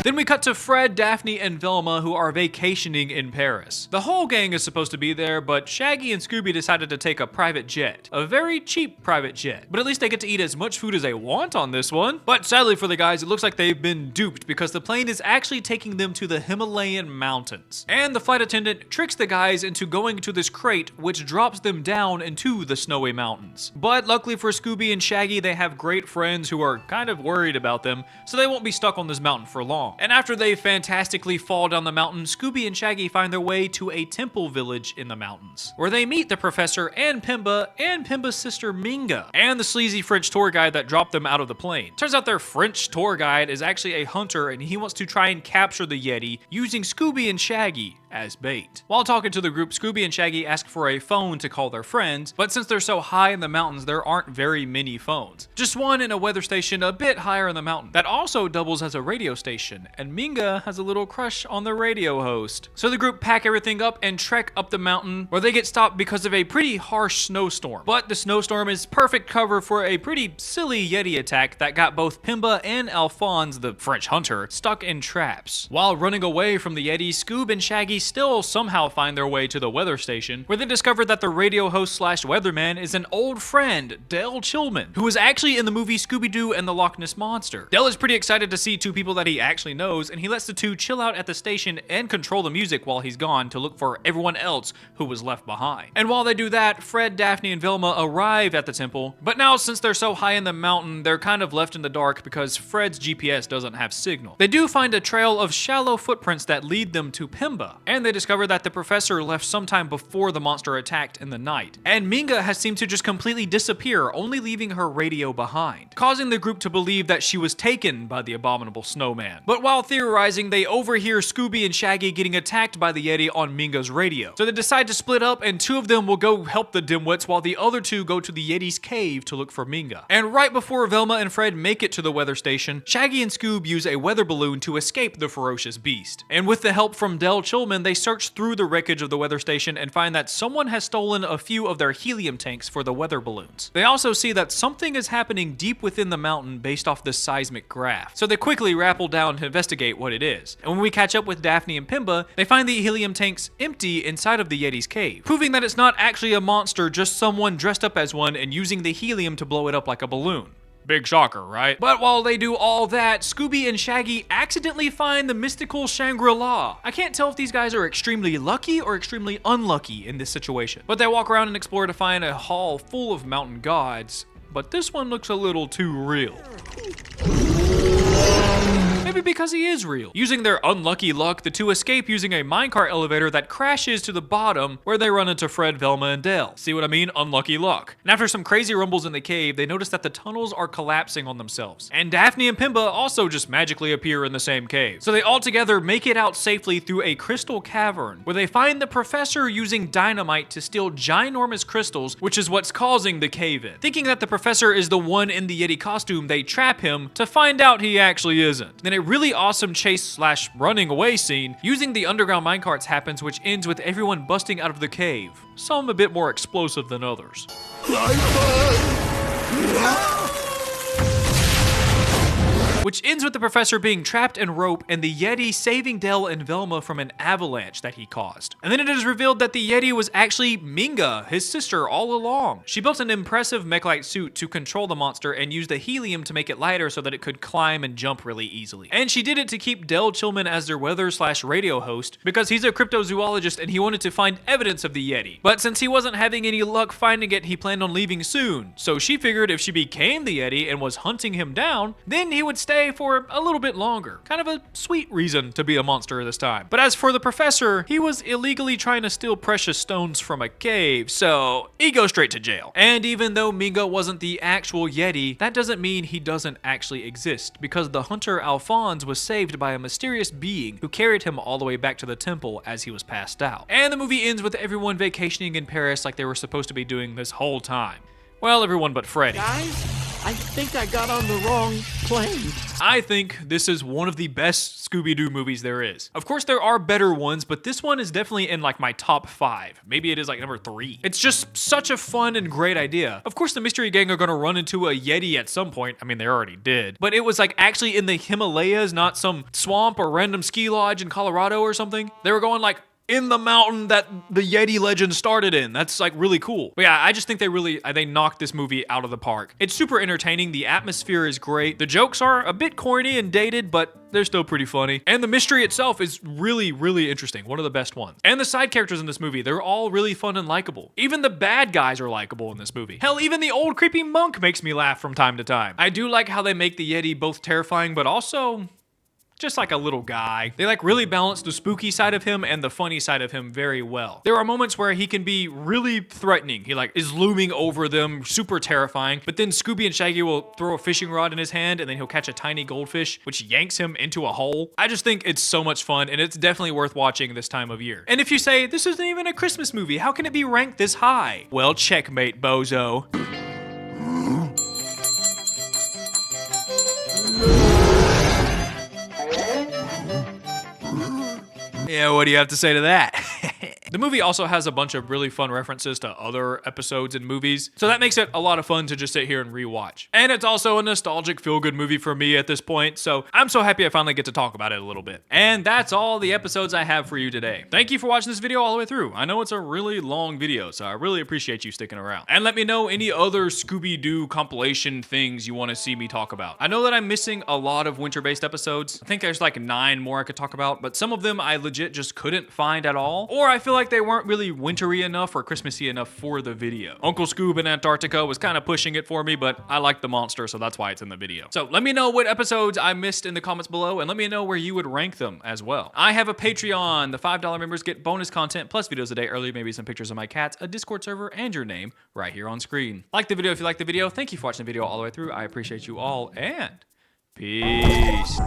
Then we cut to Fred, Daphne, and Velma, who are vacationing in Paris. The whole gang is supposed to be there, but Shaggy and Scooby decided to take a private jet. A very cheap private jet. But at least they get to eat as much food as they want on this one. But sadly for the guys, it looks like they've been duped because the plane is actually taking them to the Himalayan mountains. And the flight attendant tricks the guys into going to this crate, which drops them down into the snowy mountains. But luckily for Scooby and Shaggy, they have great friends who are kind of worried about them, so they won't be stuck on this mountain for long. And after they fantastically fall down the mountain, Scooby and Shaggy find their way to a temple village in the mountains, where they meet the professor and Pimba's sister Minga, and the sleazy French tour guide that dropped them out of the plane. Turns out their French tour guide is actually a hunter, and he wants to try and capture the Yeti using Scooby and Shaggy as bait. While talking to the group, Scooby and Shaggy ask for a phone to call their friends, but since they're so high in the mountains, there aren't very many phones. Just one in a weather station a bit higher in the mountain that also doubles as a radio station, and Minga has a little crush on the radio host. So the group pack everything up and trek up the mountain, where they get stopped because of a pretty harsh snowstorm. But the snowstorm is perfect cover for a pretty silly Yeti attack that got both Pimba and Alphonse, the French hunter, stuck in traps. While running away from the Yeti, Scoob and Shaggy still somehow find their way to the weather station, where they discover that the radio host slash weatherman is an old friend, Del Chillman, who was actually in the movie Scooby Doo and the Loch Ness Monster. Del is pretty excited to see two people that he actually knows, and he lets the two chill out at the station and control the music while he's gone to look for everyone else who was left behind. And while they do that, Fred, Daphne, and Velma arrive at the temple, but now since they're so high in the mountain, they're kind of left in the dark because Fred's GPS doesn't have signal. They do find a trail of shallow footprints that lead them to Pimba, and they discover that the professor left sometime before the monster attacked in the night. And Minga has seemed to just completely disappear, only leaving her radio behind, causing the group to believe that she was taken by the abominable snowman. But while theorizing, they overhear Scooby and Shaggy getting attacked by the Yeti on Minga's radio. So they decide to split up, and two of them will go help the dimwits while the other two go to the Yeti's cave to look for Minga. And right before Velma and Fred make it to the weather station, Shaggy and Scoob use a weather balloon to escape the ferocious beast. And with the help from Del Chillman, they search through the wreckage of the weather station and find that someone has stolen a few of their helium tanks for the weather balloons. They also see that something is happening deep within the mountain based off this seismic graph. So they quickly rappel down to investigate what it is. And when we catch up with Daphne and Pimba, they find the helium tanks empty inside of the Yeti's cave, proving that it's not actually a monster, just someone dressed up as one and using the helium to blow it up like a balloon. Big shocker, right? But while they do all that, Scooby and Shaggy accidentally find the mystical Shangri-La. I can't tell if these guys are extremely lucky or extremely unlucky in this situation. But they walk around and explore to find a hall full of mountain gods, but this one looks a little too real. Maybe because he is real. Using their unlucky luck, the two escape using a minecart elevator that crashes to the bottom, where they run into Fred, Velma, and Del. See what I mean? Unlucky luck. And after some crazy rumbles in the cave, they notice that the tunnels are collapsing on themselves. And Daphne and Pimba also just magically appear in the same cave. So they all together make it out safely through a crystal cavern, where they find the professor using dynamite to steal ginormous crystals, which is what's causing the cave-in. Thinking that the professor is the one in the Yeti costume, they trap him to find out he actually isn't. Then a really awesome chase slash running away scene using the underground minecarts happens, which ends with everyone busting out of the cave. Some a bit more explosive than others. Which ends with the professor being trapped in rope and the Yeti saving Del and Velma from an avalanche that he caused. And then it is revealed that the Yeti was actually Minga, his sister, all along. She built an impressive mech-like suit to control the monster and used the helium to make it lighter so that it could climb and jump really easily. And she did it to keep Del Chillman as their weather slash radio host because he's a cryptozoologist and he wanted to find evidence of the Yeti. But since he wasn't having any luck finding it, he planned on leaving soon. So she figured if she became the Yeti and was hunting him down, then he would stay stay for a little bit longer. Kind of a sweet reason to be a monster this time. But as for the professor, he was illegally trying to steal precious stones from a cave, so he goes straight to jail. And even though Mingo wasn't the actual Yeti, that doesn't mean he doesn't actually exist, because the hunter Alphonse was saved by a mysterious being who carried him all the way back to the temple as he was passed out. And the movie ends with everyone vacationing in Paris like they were supposed to be doing this whole time. Well, everyone but Freddy. Guys, I think I got on the wrong plane. I think this is one of the best Scooby-Doo movies there is. Of course, there are better ones, but this one is definitely in like my top 5. Maybe it is like number 3. It's just such a fun and great idea. Of course, the Mystery Gang are gonna run into a Yeti at some point. I mean, they already did. But it was like actually in the Himalayas, not some swamp or random ski lodge in Colorado or something. They were going like in the mountain that the Yeti legend started in. That's like really cool. But yeah, I just think they knocked this movie out of the park. It's super entertaining. The atmosphere is great. The jokes are a bit corny and dated, but they're still pretty funny. And the mystery itself is really, really interesting. One of the best ones. And the side characters in this movie, they're all really fun and likable. Even the bad guys are likable in this movie. Hell, even the old creepy monk makes me laugh from time to time. I do like how they make the Yeti both terrifying, but also just like a little guy. They like really balance the spooky side of him and the funny side of him very well. There are moments where he can be really threatening. He like is looming over them, super terrifying. But then Scooby and Shaggy will throw a fishing rod in his hand and then he'll catch a tiny goldfish, which yanks him into a hole. I just think it's so much fun and it's definitely worth watching this time of year. And if you say, this isn't even a Christmas movie, how can it be ranked this high? Well, checkmate, bozo. Yeah, what do you have to say to that? The movie also has a bunch of really fun references to other episodes and movies, so that makes it a lot of fun to just sit here and rewatch. And it's also a nostalgic feel-good movie for me at this point, so I'm so happy I finally get to talk about it a little bit. And that's all the episodes I have for you today. Thank you for watching this video all the way through. I know it's a really long video, so I really appreciate you sticking around. And let me know any other Scooby-Doo compilation things you want to see me talk about. I know that I'm missing a lot of winter-based episodes. I think there's like 9 more I could talk about, but some of them I legit just couldn't find at all, or I feel like they weren't really wintry enough or Christmassy enough for the video. Uncle Scoob in Antartica was kind of pushing it for me, but I like the monster, so that's why it's in the video. So let me know what episodes I missed in the comments below, and let me know where you would rank them as well. I have a Patreon. The $5 members get bonus content plus videos a day early, maybe some pictures of my cats, a Discord server, and your name right here on screen. Like the video if you like the video. Thank you for watching the video all the way through. I appreciate you all, and peace.